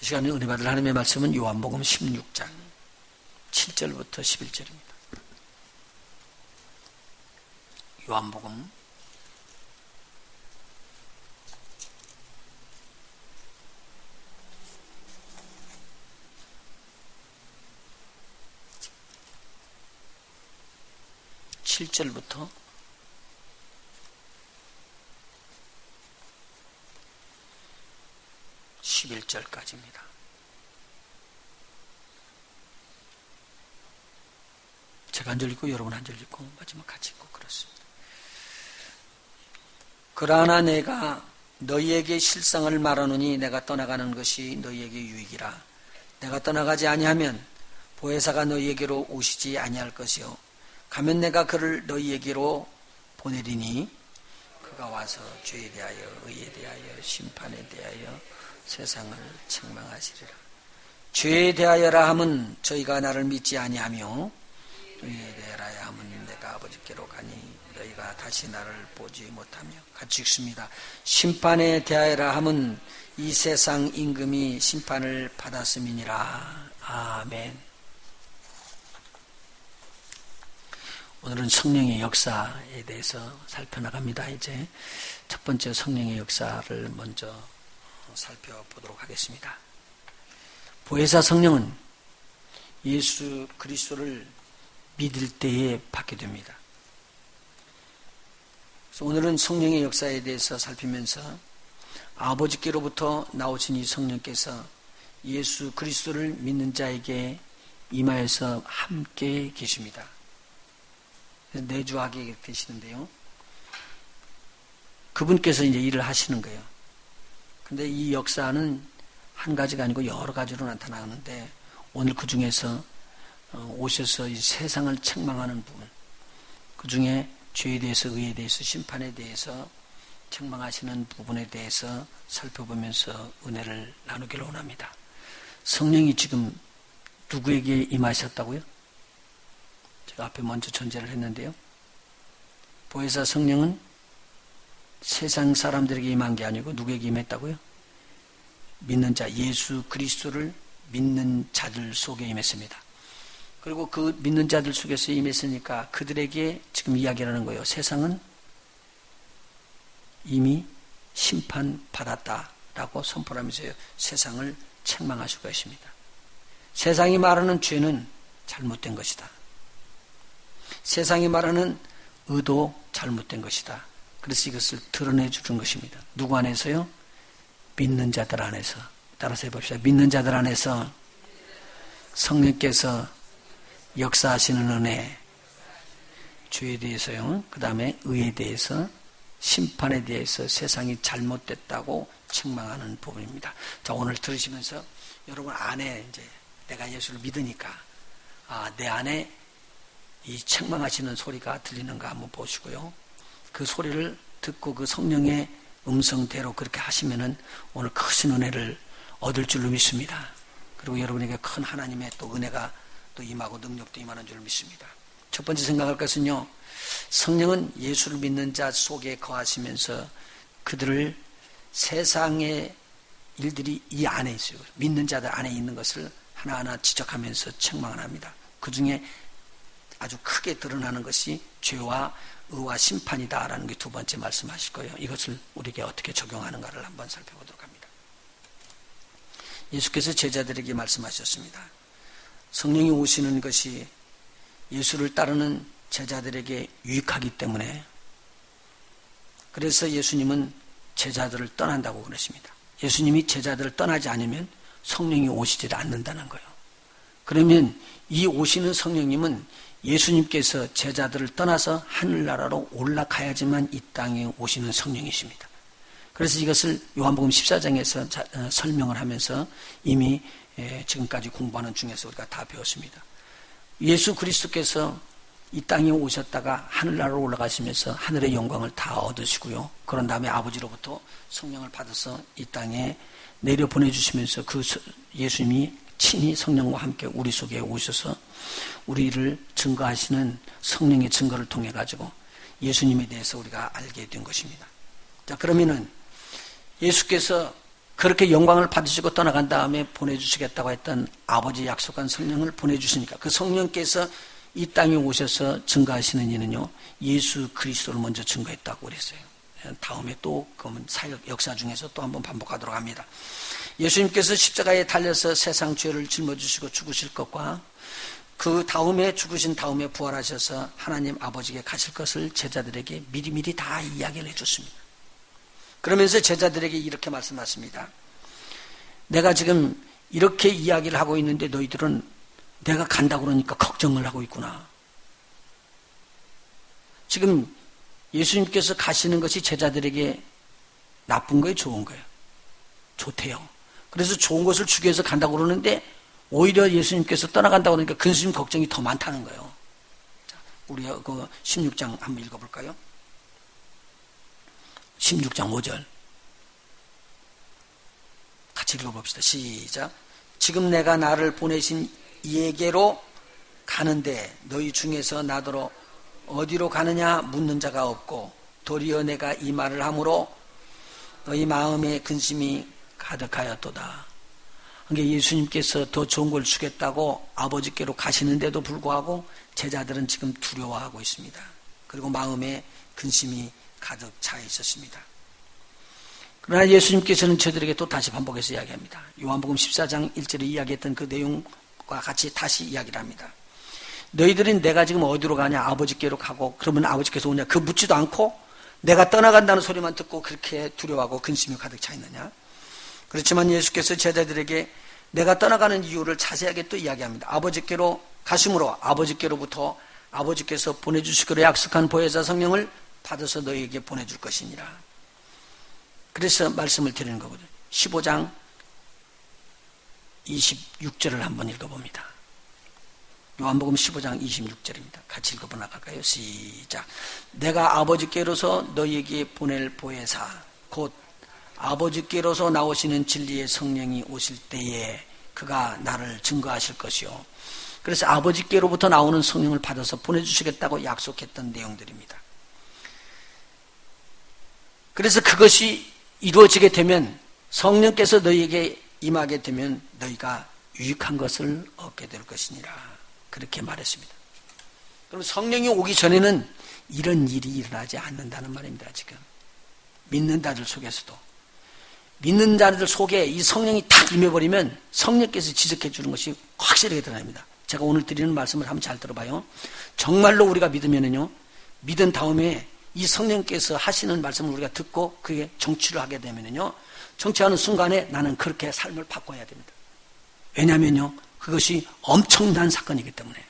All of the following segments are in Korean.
시간에 은혜 받을 하나님의 말씀은 요한복음 16장 7절부터 11절입니다. 요한복음 7절부터 11절까지입니다. 제가 한 절 읽고 여러분 한 절 읽고 마지막 같이 읽고 그렇습니다. 그러나 내가 너희에게 실상을 말하노니 내가 떠나가는 것이 너희에게 유익이라. 내가 떠나가지 아니하면 보혜사가 너희에게로 오시지 아니할 것이요 가면 내가 그를 너희에게로 보내리니 그가 와서 죄에 대하여 의에 대하여 심판에 대하여 세상을 책망하시리라. 죄에 대하여라 함은 저희가 나를 믿지 아니하며 의에 대하여라 함은 내가 아버지께로 가니 너희가 다시 나를 보지 못하며 같이 읽습니다. 심판에 대하여라 함은 이 세상 임금이 심판을 받았음이니라. 아멘. 오늘은 성령의 역사에 대해서 살펴나갑니다. 이제 첫 번째 성령의 역사를 먼저 살펴보도록 하겠습니다. 보혜사 성령은 예수 그리스도를 믿을 때에 받게 됩니다. 그래서 오늘은 성령의 역사에 대해서 살피면서 아버지께로부터 나오신 이 성령께서 예수 그리스도를 믿는 자에게 임하여서 함께 계십니다. 내주하게 되시는데요. 그분께서 이제 일을 하시는 거예요. 근데 이 역사는 한 가지가 아니고 여러 가지로 나타나는데 오늘 그 중에서 오셔서 이 세상을 책망하는 부분, 그 중에 죄에 대해서 의에 대해서 심판에 대해서 책망하시는 부분에 대해서 살펴보면서 은혜를 나누기를 원합니다. 성령이 지금 누구에게 임하셨다고요? 제가 앞에 먼저 전제를 했는데요. 보혜사 성령은 세상 사람들에게 임한 게 아니고 누구에게 임했다고요? 믿는 자, 예수 그리스도를 믿는 자들 속에 임했습니다. 그리고 그 믿는 자들 속에서 임했으니까 그들에게 지금 이야기하는 거예요. 세상은 이미 심판받았다라고 선포하면서 세상을 책망하시고 계십니다. 세상이 말하는 죄는 잘못된 것이다. 세상이 말하는 의도 잘못된 것이다. 그래서 이것을 드러내 주는 것입니다. 누구 안에서요? 믿는 자들 안에서. 따라서 해봅시다. 믿는 자들 안에서 성령께서 역사하시는 은혜, 죄에 대해서요. 그 다음에 의에 대해서, 심판에 대해서 세상이 잘못됐다고 책망하는 부분입니다. 자, 오늘 들으시면서 여러분 안에 이제 내가 예수를 믿으니까 내 안에 이 책망하시는 소리가 들리는가 한번 보시고요. 그 소리를 듣고 그 성령의 음성대로 그렇게 하시면은 오늘 크신 은혜를 얻을 줄로 믿습니다. 그리고 여러분에게 큰 하나님의 또 은혜가 또 임하고 능력도 임하는 줄 믿습니다. 첫 번째 생각할 것은요. 성령은 예수를 믿는 자 속에 거하시면서 그들을 세상의 일들이 이 안에 있어요. 믿는 자들 안에 있는 것을 하나하나 지적하면서 책망을 합니다. 그 중에 아주 크게 드러나는 것이 죄와 의와 심판이다라는 게 두 번째 말씀하실 거예요. 이것을 우리에게 어떻게 적용하는가를 한번 살펴보도록 합니다. 예수께서 제자들에게 말씀하셨습니다. 성령이 오시는 것이 예수를 따르는 제자들에게 유익하기 때문에 그래서 예수님은 제자들을 떠난다고 그러십니다. 예수님이 제자들을 떠나지 않으면 성령이 오시지 않는다는 거예요. 그러면 이 오시는 성령님은 예수님께서 제자들을 떠나서 하늘나라로 올라가야지만 이 땅에 오시는 성령이십니다. 그래서 이것을 요한복음 14장에서 설명을 하면서 이미 지금까지 공부하는 중에서 우리가 다 배웠습니다. 예수 그리스도께서 이 땅에 오셨다가 하늘나라로 올라가시면서 하늘의 영광을 다 얻으시고요. 그런 다음에 아버지로부터 성령을 받아서 이 땅에 내려 보내주시면서 그 예수님이 친히 성령과 함께 우리 속에 오셔서 우리를 증거하시는 성령의 증거를 통해 가지고 예수님에 대해서 우리가 알게 된 것입니다. 자, 그러면은 예수께서 그렇게 영광을 받으시고 떠나간 다음에 보내주시겠다고 했던 아버지 약속한 성령을 보내주시니까 그 성령께서 이 땅에 오셔서 증거하시는 이는요, 예수 그리스도를 먼저 증거했다고 그랬어요. 다음에 또 그러면 사역 역사 중에서 또 한번 반복하도록 합니다. 예수님께서 십자가에 달려서 세상 죄를 짊어지시고 죽으실 것과 그 다음에 죽으신 다음에 부활하셔서 하나님 아버지께 가실 것을 제자들에게 미리미리 다 이야기를 해줬습니다. 그러면서 제자들에게 이렇게 말씀하십니다. 내가 지금 이렇게 이야기를 하고 있는데 너희들은 내가 간다고 그러니까 걱정을 하고 있구나. 지금 예수님께서 가시는 것이 제자들에게 나쁜 거예요, 좋은 거예요? 좋대요. 그래서 좋은 것을 주기 위해서 간다고 그러는데 오히려 예수님께서 떠나간다고 그러니까 근심 걱정이 더 많다는 거예요. 자, 우리가 그 16장 한번 읽어볼까요? 16장 5절 같이 읽어봅시다. 시작. 지금 내가 나를 보내신 이에게로 가는데 너희 중에서 나더러 어디로 가느냐 묻는 자가 없고 도리어 내가 이 말을 하므로 너희 마음에 근심이 가득하였도다. 그러니까 예수님께서 더 좋은 걸 주겠다고 아버지께로 가시는데도 불구하고 제자들은 지금 두려워하고 있습니다. 그리고 마음에 근심이 가득 차 있었습니다. 그러나 예수님께서는 저들에게 또 다시 반복해서 이야기합니다. 요한복음 14장 1절에 이야기했던 그 내용과 같이 다시 이야기를 합니다. 너희들은 내가 지금 어디로 가냐 아버지께로 가고 그러면 아버지께서 오냐 그 묻지도 않고 내가 떠나간다는 소리만 듣고 그렇게 두려워하고 근심이 가득 차 있느냐. 그렇지만 예수께서 제자들에게 내가 떠나가는 이유를 자세하게 또 이야기합니다. 아버지께로 가심으로 아버지께로부터 아버지께서 보내주시기로 약속한 보혜사 성령을 받아서 너희에게 보내줄 것이니라. 그래서 말씀을 드리는 거거든요. 15장 26절을 한번 읽어봅니다. 요한복음 15장 26절입니다. 같이 읽어보 나갈까요? 시작. 내가 아버지께로서 너희에게 보낼 보혜사 곧 아버지께로서 나오시는 진리의 성령이 오실 때에 그가 나를 증거하실 것이요. 그래서 아버지께로부터 나오는 성령을 받아서 보내주시겠다고 약속했던 내용들입니다. 그래서 그것이 이루어지게 되면 성령께서 너희에게 임하게 되면 너희가 유익한 것을 얻게 될 것이니라. 그렇게 말했습니다. 그럼 성령이 오기 전에는 이런 일이 일어나지 않는다는 말입니다. 지금 믿는 자들 속에서도 믿는 자들 속에 이 성령이 탁 임해버리면 성령께서 지적해 주는 것이 확실하게 드러납니다. 제가 오늘 드리는 말씀을 한번 잘 들어봐요. 정말로 우리가 믿으면은요, 믿은 다음에 이 성령께서 하시는 말씀을 우리가 듣고 그게 정치를 하게 되면은요, 정치하는 순간에 나는 그렇게 삶을 바꿔야 됩니다. 왜냐면요, 그것이 엄청난 사건이기 때문에.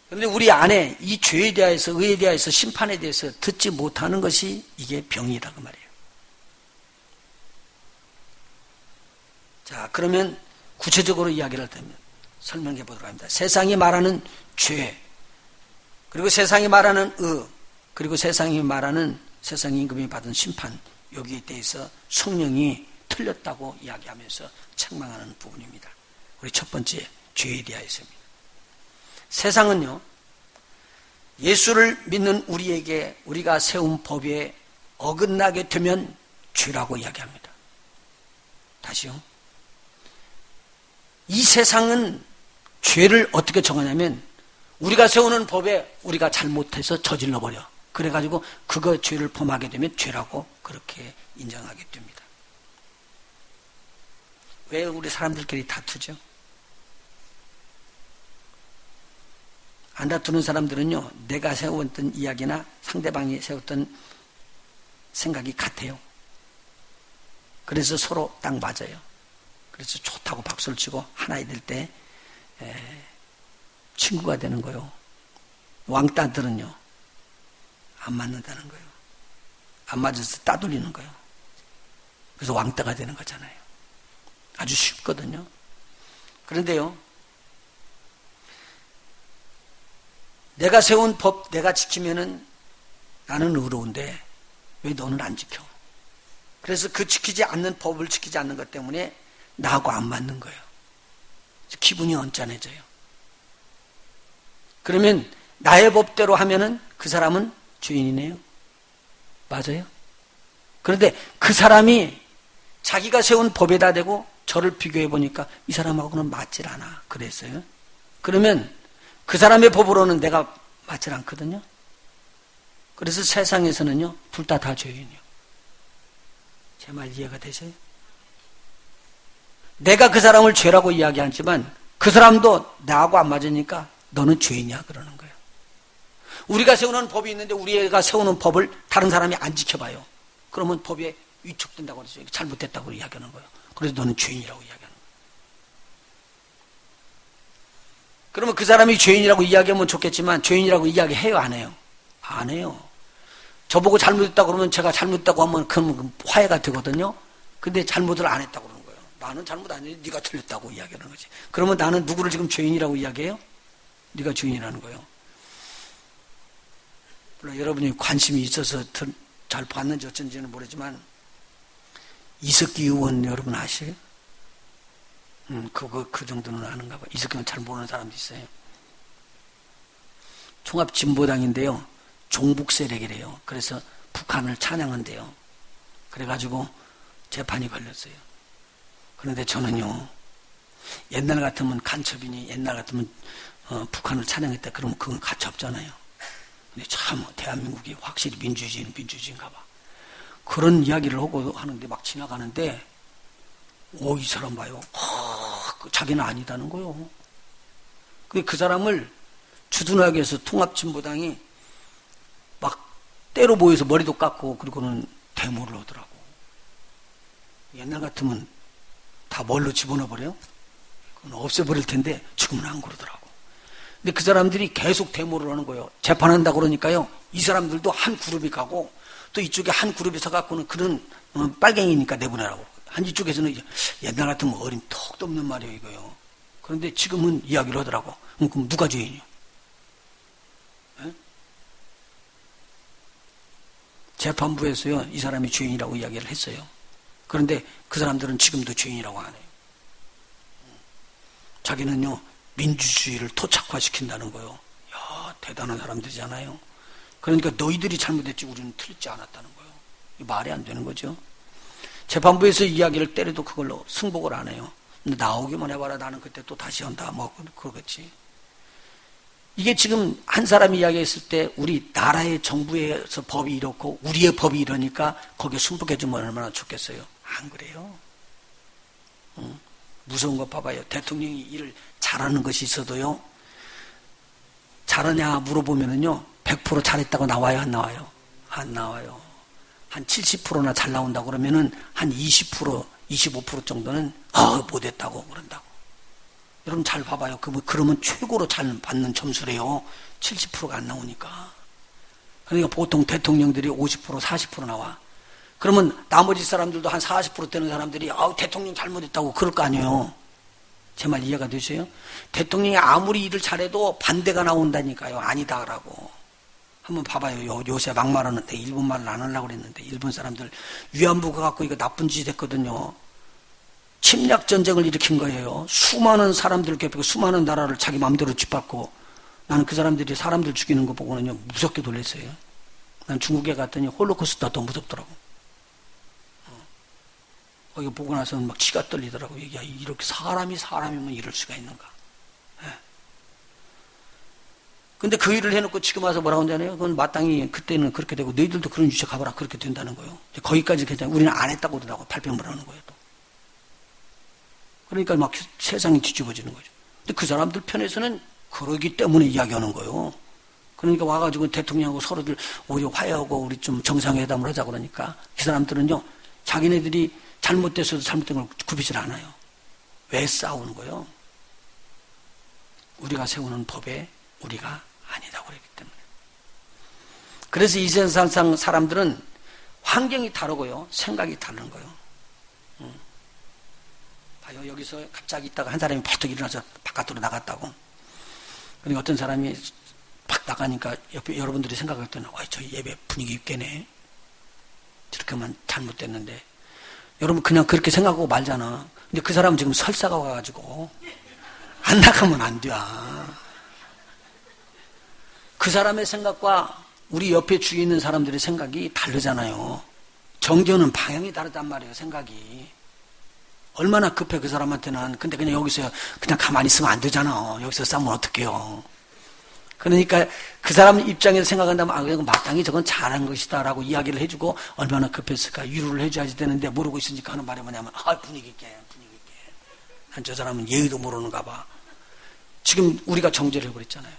그런데 우리 안에 이 죄에 대해서, 의에 대해서, 심판에 대해서 듣지 못하는 것이 이게 병이다 그 말이에요. 자, 그러면 구체적으로 이야기를 하면 설명해 보도록 합니다. 세상이 말하는 죄, 그리고 세상이 말하는 의, 그리고 세상이 말하는 세상 임금이 받은 심판, 여기에 대해서 성령이 틀렸다고 이야기하면서 책망하는 부분입니다. 우리 첫 번째, 죄에 대하여서입니다. 세상은요, 예수를 믿는 우리에게 우리가 세운 법에 어긋나게 되면 죄라고 이야기합니다. 다시요. 이 세상은 죄를 어떻게 정하냐면 우리가 세우는 법에 우리가 잘못해서 저질러버려. 그래가지고 그거 죄를 범하게 되면 죄라고 그렇게 인정하게 됩니다. 왜 우리 사람들끼리 다투죠? 안 다투는 사람들은요, 내가 세웠던 이야기나 상대방이 세웠던 생각이 같아요. 그래서 서로 딱 맞아요. 그래서 좋다고 박수를 치고 하나이 될 때 친구가 되는 거예요. 왕따들은요, 안 맞는다는 거예요. 안 맞아서 따돌리는 거예요. 그래서 왕따가 되는 거잖아요. 아주 쉽거든요. 그런데요, 내가 세운 법 내가 지키면은 나는 의로운데 왜 너는 안 지켜? 그래서 그 지키지 않는 법을 지키지 않는 것 때문에 나하고 안 맞는 거예요. 기분이 언짢아져요. 그러면 나의 법대로 하면은 그 사람은 죄인이네요. 맞아요? 그런데 그 사람이 자기가 세운 법에다 대고 저를 비교해 보니까 이 사람하고는 맞질 않아. 그랬어요. 그러면 그 사람의 법으로는 내가 맞질 않거든요. 그래서 세상에서는요, 둘 다 죄인이요. 제 말 이해가 되세요? 내가 그 사람을 죄라고 이야기하지만 그 사람도 나하고 안 맞으니까 너는 죄인이야 그러는 거예요. 우리가 세우는 법이 있는데 우리가 세우는 법을 다른 사람이 안 지켜봐요. 그러면 법에 위축된다고 그러죠. 잘못됐다고 이야기하는 거예요. 그래서 너는 죄인이라고 이야기하는 거예요. 그러면 그 사람이 죄인이라고 이야기하면 좋겠지만 죄인이라고 이야기해요, 안 해요? 안 해요. 저보고 잘못했다고 그러면 제가 잘못했다고 하면 그러면 화해가 되거든요. 근데 잘못을 안 했다고 그러는 거예요. 나는 잘못 안 했는데 네가 틀렸다고 이야기하는 거지. 그러면 나는 누구를 지금 죄인이라고 이야기해요? 네가 죄인이라는 거예요. 물론 여러분이 관심이 있어서 잘 봤는지 어쩐지는 모르지만 이석기 의원 여러분 아시죠? 그 정도는 아는가 봐. 이석기 의원 잘 모르는 사람도 있어요. 종합진보당인데요. 종북 세력이래요. 그래서 북한을 찬양한대요. 그래가지고 재판이 걸렸어요. 그런데 저는요, 옛날 같으면 간첩이니 옛날 같으면 북한을 찬양했다 그러면 그건 가치 없잖아요. 근데 참 대한민국이 확실히 민주주의인가 봐. 그런 이야기를 하고 하는데 막 지나가는데 이 사람 봐요. 자기는 아니다는 거요. 그 사람을 주둔하게 해서 통합진보당이 막 때로 보여서 머리도 깎고 그리고는 데모를 하더라고. 옛날 같으면 다 뭘로 집어넣어버려요? 그건 없애버릴 텐데 지금은 안 그러더라고. 근데 그 사람들이 계속 데모를 하는 거예요. 재판한다고 그러니까요. 이 사람들도 한 그룹이 가고 또 이쪽에 한 그룹이 서갖고는 그런 빨갱이니까 내보내라고. 한 이쪽에서는 옛날 같으면 어림 턱도 없는 말이에요, 이거요. 그런데 지금은 이야기를 하더라고. 그럼 누가 죄인이요? 에? 재판부에서요, 이 사람이 죄인이라고 이야기를 했어요. 그런데 그 사람들은 지금도 죄인이라고 안 해요. 자기는요, 민주주의를 토착화시킨다는 거예요. 야, 대단한 사람들이잖아요. 그러니까 너희들이 잘못했지 우리는 틀리지 않았다는 거예요. 말이 안 되는 거죠. 재판부에서 이야기를 때려도 그걸로 승복을 안 해요. 근데 나오기만 해봐라. 나는 그때 또 다시 한다. 뭐 그러겠지. 이게 지금 한 사람이 이야기했을 때 우리 나라의 정부에서 법이 이렇고 우리의 법이 이러니까 거기에 순복해주면 얼마나 좋겠어요. 안 그래요. 무서운 거 봐봐요. 대통령이 일을 잘하는 것이 있어도요. 잘하냐 물어보면은요. 100% 잘했다고 나와요? 안 나와요? 안 나와요. 한 70%나 잘 나온다고 그러면은 한 20%, 25% 정도는 못했다고 그런다고. 여러분 잘 봐봐요. 그러면 최고로 잘 받는 점수래요. 70%가 안 나오니까. 그러니까 보통 대통령들이 50%, 40% 나와. 그러면 나머지 사람들도 한 40% 되는 사람들이 대통령 잘못했다고 그럴 거 아니에요. 제 말 이해가 되세요? 대통령이 아무리 일을 잘해도 반대가 나온다니까요. 아니다라고. 한번 봐봐요. 요새 막말하는데 일본 말을 안 하려고 그랬는데 일본 사람들 위안부 가갖고 이거 나쁜 짓 했거든요. 침략 전쟁을 일으킨 거예요. 수많은 사람들 겹치고 수많은 나라를 자기 마음대로 짓밟고 나는 그 사람들이 사람들 죽이는 거 보고는요 무섭게 놀랐어요. 난 중국에 갔더니 홀로코스트가 더 무섭더라고. 거기 보고 나서는 막 치가 떨리더라고. 야, 이렇게 사람이면 이럴 수가 있는가. 예. 근데 그 일을 해놓고 지금 와서 뭐라고 하잖아요. 그건 마땅히 그때는 그렇게 되고 너희들도 그런 주제 가봐라. 그렇게 된다는 거예요. 거기까지 괜찮아요. 우리는 안 했다고 그러더라고. 발뺌을 하는 거예요. 또. 그러니까 막 세상이 뒤집어지는 거죠. 근데 그 사람들 편에서는 그러기 때문에 이야기하는 거예요. 그러니까 와가지고 대통령하고 서로들 오히려 화해하고 우리 좀 정상회담을 하자 그러니까 그 사람들은요. 자기네들이 잘못됐어도 잘못된 걸 굽히질 않아요. 왜 싸우는 거예요? 우리가 세우는 법에 우리가 아니다고 그랬기 때문에. 그래서 이 세상 사람들은 환경이 다르고요. 생각이 다른 거예요. 봐요. 여기서 갑자기 있다가 한 사람이 벌떡 일어나서 바깥으로 나갔다고. 그러니까 어떤 사람이 팍 나가니까 옆에 여러분들이 생각할 때는 저 예배 분위기 있겠네. 저렇게만 잘못됐는데. 여러분 그냥 그렇게 생각하고 말잖아. 근데 그 사람은 지금 설사가 와가지고 안 나가면 안 돼. 그 사람의 생각과 우리 옆에 주위에 있는 사람들의 생각이 다르잖아요. 정죄는 방향이 다르단 말이에요, 생각이. 얼마나 급해, 그 사람한테는. 근데 그냥 여기서 그냥 가만히 있으면 안 되잖아. 여기서 싸우면 어떡해요. 그러니까 그 사람 입장에서 생각한다면, 그냥 마땅히 저건 잘한 것이다 라고 이야기를 해주고, 얼마나 급했을까. 위로를 해줘야지 되는데, 모르고 있으니까 하는 말이 뭐냐면, 분위기 있게. 난 저 사람은 예의도 모르는가 봐. 지금 우리가 정죄를 해버렸잖아요.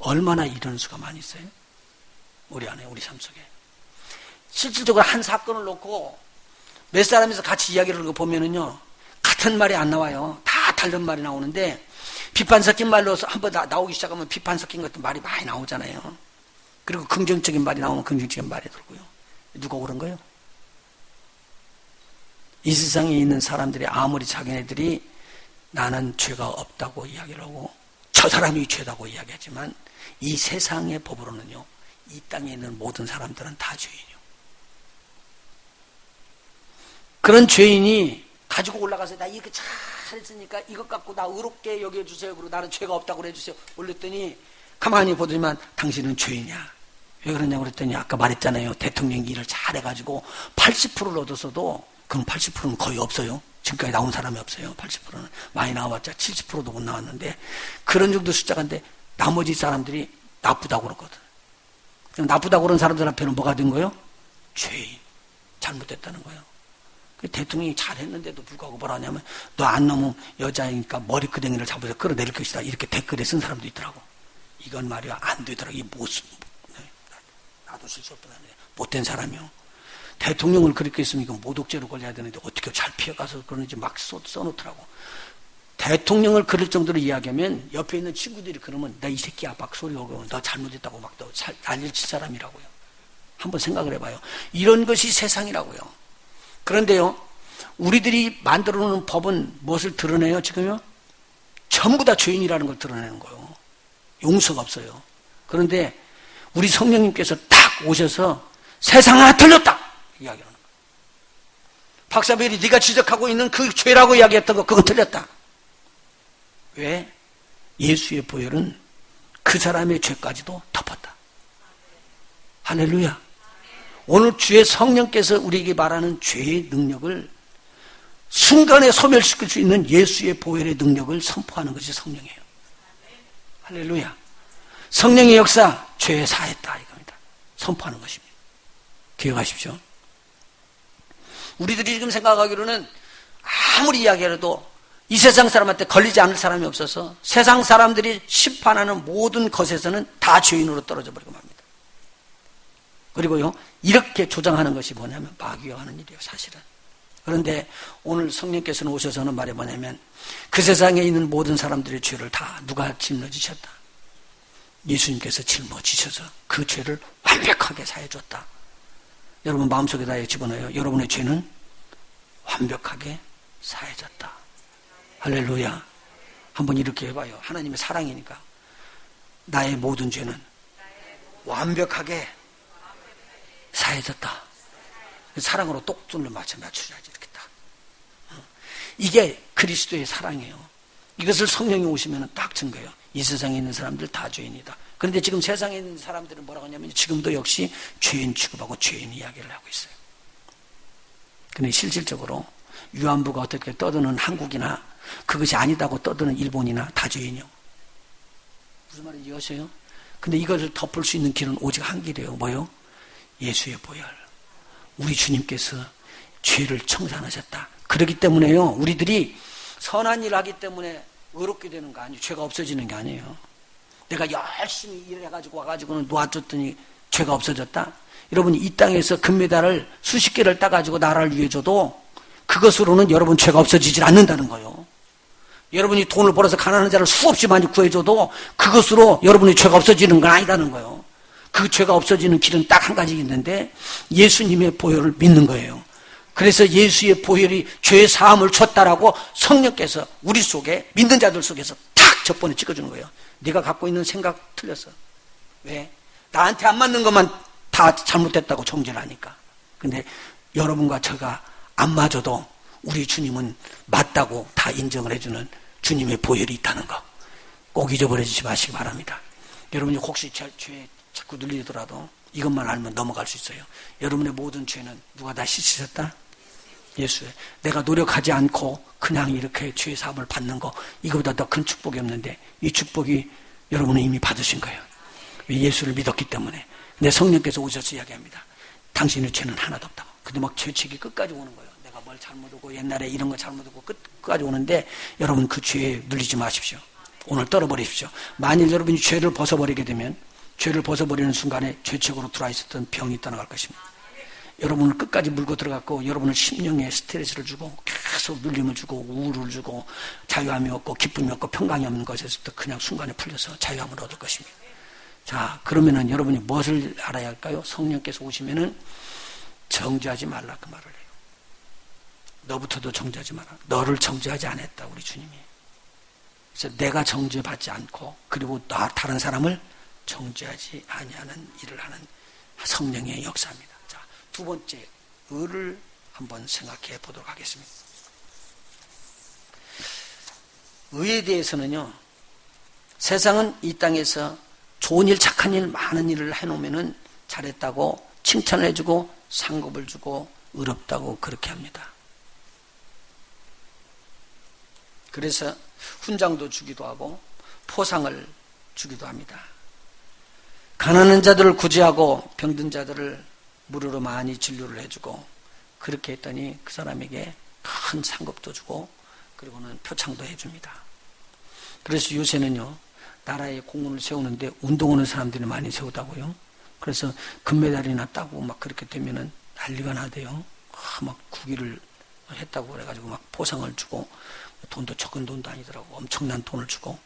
얼마나 이런 수가 많이 있어요? 우리 안에, 우리 삶 속에. 실질적으로 한 사건을 놓고 몇 사람에서 같이 이야기를 보면은요, 같은 말이 안 나와요. 다 다른 말이 나오는데, 비판 섞인 말로 한번 나오기 시작하면 비판 섞인 것도 말이 많이 나오잖아요. 그리고 긍정적인 말이 나오면 긍정적인 말이 들고요. 누가 옳은 거예요? 이 세상에 있는 사람들이 아무리 자기네들이 나는 죄가 없다고 이야기를 하고 저 사람이 죄다고 이야기하지만 이 세상의 법으로는요, 이 땅에 있는 모든 사람들은 다 죄인이요. 그런 죄인이 가지고 올라가서 나 이렇게 잘했으니까 이것 갖고 나 의롭게 여겨주세요. 그리고 나는 죄가 없다고 그래주세요. 올렸더니 가만히 보더니만 당신은 죄인이야. 왜 그러냐고 그랬더니 아까 말했잖아요. 대통령 일을 잘해가지고 80%를 얻었어도 그럼 80%는 거의 없어요. 지금까지 나온 사람이 없어요. 80%는. 많이 나와봤자 70%도 못 나왔는데 그런 정도 숫자가인데 나머지 사람들이 나쁘다고 그러거든. 그럼 나쁘다고 그런 사람들 앞에는 뭐가 된 거예요? 죄인. 잘못됐다는 거예요. 대통령이 잘했는데도 불구하고 뭐라 하냐면 너 안 넘으면 여자이니까 머리끄댕이를 잡아서 끌어내릴 것이다. 이렇게 댓글에 쓴 사람도 있더라고. 이건 말이야 안 되더라고. 나도 실수했구나. 못된 사람이요. 대통령을 그렇게 했으면 이건 모독죄로 걸려야 되는데 어떻게 잘 피해가서 그러는지 막 써놓더라고. 대통령을 그럴 정도로 이야기하면 옆에 있는 친구들이 그러면 나 이 새끼야 막 소리 오고 너 잘못했다고 막 너 난리를 칠 사람이라고요. 한번 생각을 해봐요. 이런 것이 세상이라고요. 그런데요, 우리들이 만들어 놓은 법은 무엇을 드러내요, 지금요? 전부 다 죄인이라는 걸 드러내는 거예요. 용서가 없어요. 그런데 우리 성령님께서 딱 오셔서 세상아 틀렸다! 이야기하는 거예요. 박사벨이 네가 지적하고 있는 그 죄라고 이야기했던 거, 그건 틀렸다. 왜? 예수의 보혈은 그 사람의 죄까지도 덮었다. 할렐루야. 오늘 주의 성령께서 우리에게 말하는 죄의 능력을 순간에 소멸시킬 수 있는 예수의 보혈의 능력을 선포하는 것이 성령이에요. 할렐루야. 성령의 역사, 죄에 사했다 이겁니다. 선포하는 것입니다. 기억하십시오. 우리들이 지금 생각하기로는 아무리 이야기해도 이 세상 사람한테 걸리지 않을 사람이 없어서 세상 사람들이 심판하는 모든 것에서는 다 죄인으로 떨어져 버리고 맙니다. 그리고요, 이렇게 조장하는 것이 뭐냐면 마귀가 하는 일이에요, 사실은. 그런데 오늘 성령께서는 오셔서는 말이 뭐냐면 그 세상에 있는 모든 사람들의 죄를 다 누가 짊어지셨다? 예수님께서 짊어지셔서 그 죄를 완벽하게 사해줬다. 여러분 마음속에다 집어넣어요. 여러분의 죄는 완벽하게 사해졌다. 할렐루야. 한번 이렇게 해봐요. 하나님의 사랑이니까. 나의 모든 죄는 완벽하게 사해졌다. 사랑으로 똑둘러 맞춰야지 이렇게 딱. 이게 그리스도의 사랑이에요. 이것을 성령이 오시면 딱 증거예요. 이 세상에 있는 사람들 다 죄인이다. 그런데 지금 세상에 있는 사람들은 뭐라고 하냐면 지금도 역시 죄인 취급하고 죄인 이야기를 하고 있어요. 그런데 실질적으로 위안부가 어떻게 떠드는 한국이나 그것이 아니다고 떠드는 일본이나 다 죄인이요. 무슨 말인지 아세요? 근데 이것을 덮을 수 있는 길은 오직 한 길이에요. 뭐요? 예수의 보혈. 우리 주님께서 죄를 청산하셨다. 그렇기 때문에요, 우리들이 선한 일을 하기 때문에 의롭게 되는 거 아니에요. 죄가 없어지는 게 아니에요. 내가 열심히 일해가지고 와가지고는 놓아줬더니 죄가 없어졌다. 여러분 이 땅에서 금메달을 수십 개를 따가지고 나라를 위해 줘도 그것으로는 여러분 죄가 없어지질 않는다는 거예요. 여러분이 돈을 벌어서 가난한 자를 수없이 많이 구해줘도 그것으로 여러분의 죄가 없어지는 건 아니다는 거예요. 그 죄가 없어지는 길은 딱 한 가지 있는데 예수님의 보혈을 믿는 거예요. 그래서 예수의 보혈이 죄 사함을 줬다라고 성령께서 우리 속에 믿는 자들 속에서 탁 적번에 찍어주는 거예요. 네가 갖고 있는 생각 틀렸어. 왜? 나한테 안 맞는 것만 다 잘못됐다고 정죄를 하니까. 근데 여러분과 저가 안 맞아도 우리 주님은 맞다고 다 인정을 해주는 주님의 보혈이 있다는 거 꼭 잊어버리지 마시기 바랍니다. 여러분이 혹시 죄 자꾸 눌리더라도 이것만 알면 넘어갈 수 있어요. 여러분의 모든 죄는 누가 다 씻으셨다? 예수의. 내가 노력하지 않고 그냥 이렇게 죄 사함을 받는 거, 이거보다 더 큰 축복이 없는데 이 축복이 여러분은 이미 받으신 거예요. 예수를 믿었기 때문에. 근데 성령께서 오셔서 이야기합니다. 당신의 죄는 하나도 없다고. 근데 막 죄책이 끝까지 오는 거예요. 내가 뭘 잘못하고 옛날에 이런 거 잘못하고 끝까지 오는데 여러분 그 죄에 눌리지 마십시오. 오늘 떨어버리십시오. 만일 여러분이 죄를 벗어버리게 되면 죄를 벗어버리는 순간에 죄책으로 들어와 있었던 병이 떠나갈 것입니다. 여러분을 끝까지 물고 들어갔고 여러분을 심령에 스트레스를 주고 계속 눌림을 주고 우울을 주고 자유함이 없고 기쁨이 없고 평강이 없는 것에서부터 그냥 순간에 풀려서 자유함을 얻을 것입니다. 자, 그러면은 여러분이 무엇을 알아야 할까요? 성령께서 오시면은 정죄하지 말라 그 말을 해요. 너부터도 정죄하지 마라. 너를 정죄하지 않았다 우리 주님이. 그래서 내가 정죄받지 않고 그리고 다른 사람을 정죄하지 아니하는 일을 하는 성령의 역사입니다. 자, 두 번째 의를 한번 생각해 보도록 하겠습니다. 의에 대해서는요, 세상은 이 땅에서 좋은 일, 착한 일, 많은 일을 해놓으면은 잘했다고 칭찬을 해주고 상급을 주고 의롭다고 그렇게 합니다. 그래서 훈장도 주기도 하고 포상을 주기도 합니다. 가난한 자들을 구제하고 병든 자들을 무료로 많이 진료를 해주고 그렇게 했더니 그 사람에게 큰 상급도 주고 그리고는 표창도 해줍니다. 그래서 요새는요, 나라에 공원을 세우는데 운동하는 사람들이 많이 세우다고요. 그래서 금메달이나 따고 막 그렇게 되면은 난리가 나대요. 막 구기를 했다고 그래가지고 막 포상을 주고 돈도 적은 돈도 아니더라고. 엄청난 돈을 주고.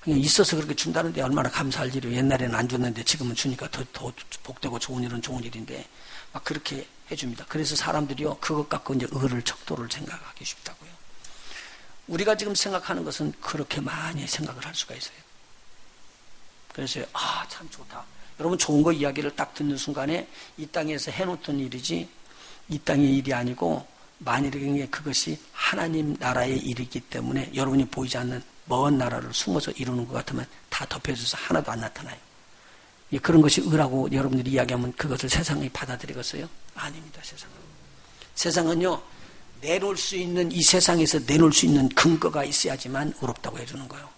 그냥 있어서 그렇게 준다는데 얼마나 감사할 일이에요. 옛날에는 안 줬는데 지금은 주니까 더 복되고 좋은 일은 좋은 일인데 막 그렇게 해줍니다. 그래서 사람들이요, 그것 갖고 이제 의를 척도를 생각하기 쉽다고요. 우리가 지금 생각하는 것은 그렇게 많이 생각을 할 수가 있어요. 그래서 참 좋다. 여러분 좋은 거 이야기를 딱 듣는 순간에 이 땅에서 해놓던 일이지 이 땅의 일이 아니고 만일에 그것이 하나님 나라의 일이기 때문에 여러분이 보이지 않는 먼 나라를 숨어서 이루는 것 같으면 다 덮여져서 하나도 안 나타나요. 그런 것이 의라고 여러분들이 이야기하면 그것을 세상이 받아들이겠어요? 아닙니다. 세상은요, 내놓을 수 있는, 이 세상에서 내놓을 수 있는 근거가 있어야지만 의롭다고 해주는 거예요.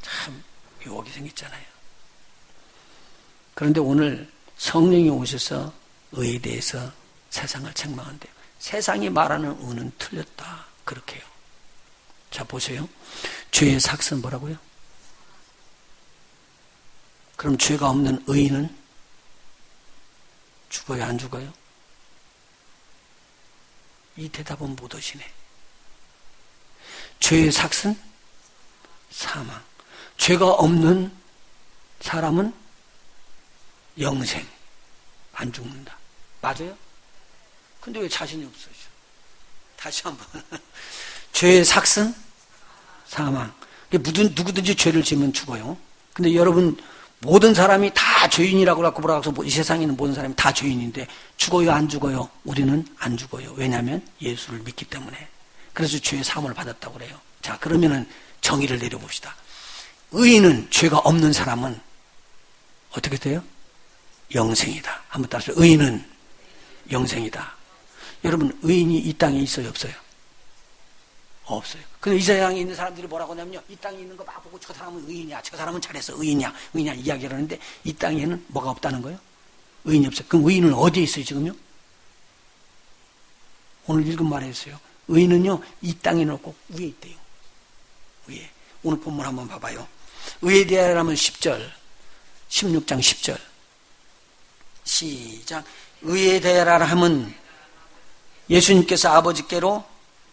참 유혹이 생겼잖아요. 그런데 오늘 성령이 오셔서 의에 대해서 세상을 책망한대요. 세상이 말하는 의는 틀렸다. 그렇게 해요. 자, 보세요. 죄의 삭은 뭐라고요? 그럼 죄가 없는 의인은 죽어요, 안 죽어요? 이 대답은 못 오시네. 죄의 삭은 사망. 죄가 없는 사람은 영생. 안 죽는다. 맞아요? 근데 왜 자신이 없어요? 다시 한번. 죄의 삭은 사망. 누구든지 죄를 지으면 죽어요. 근데 여러분, 모든 사람이 다 죄인이라고 갖고 뭐라고 해서 이 세상에 있는 모든 사람이 다 죄인인데 죽어요, 안 죽어요? 우리는 안 죽어요. 왜냐하면 예수를 믿기 때문에. 그래서 죄의 사함을 받았다고 그래요. 자, 그러면은 정의를 내려봅시다. 의인은, 죄가 없는 사람은 어떻게 돼요? 영생이다. 한번 따라서 의인은 영생이다. 여러분, 의인이 이 땅에 있어요, 없어요? 없어요. 근데 이 세상에 있는 사람들이 뭐라고 하냐면요, 이 땅에 있는 거 막 보고 저 사람은 의인이야, 저 사람은 잘했어, 의인이야 이야기를 하는데 이 땅에는 뭐가 없다는 거예요? 의인이 없어요. 그럼 의인은 어디에 있어요, 지금요? 오늘 읽은 말이었어요. 의인은요, 이 땅에는 없고 위에 있대요. 위에. 오늘 본문 한번 봐봐요. 의에 대하여라면 10절, 16장 10절. 시작. 의에 대하여라 함은 예수님께서 아버지께로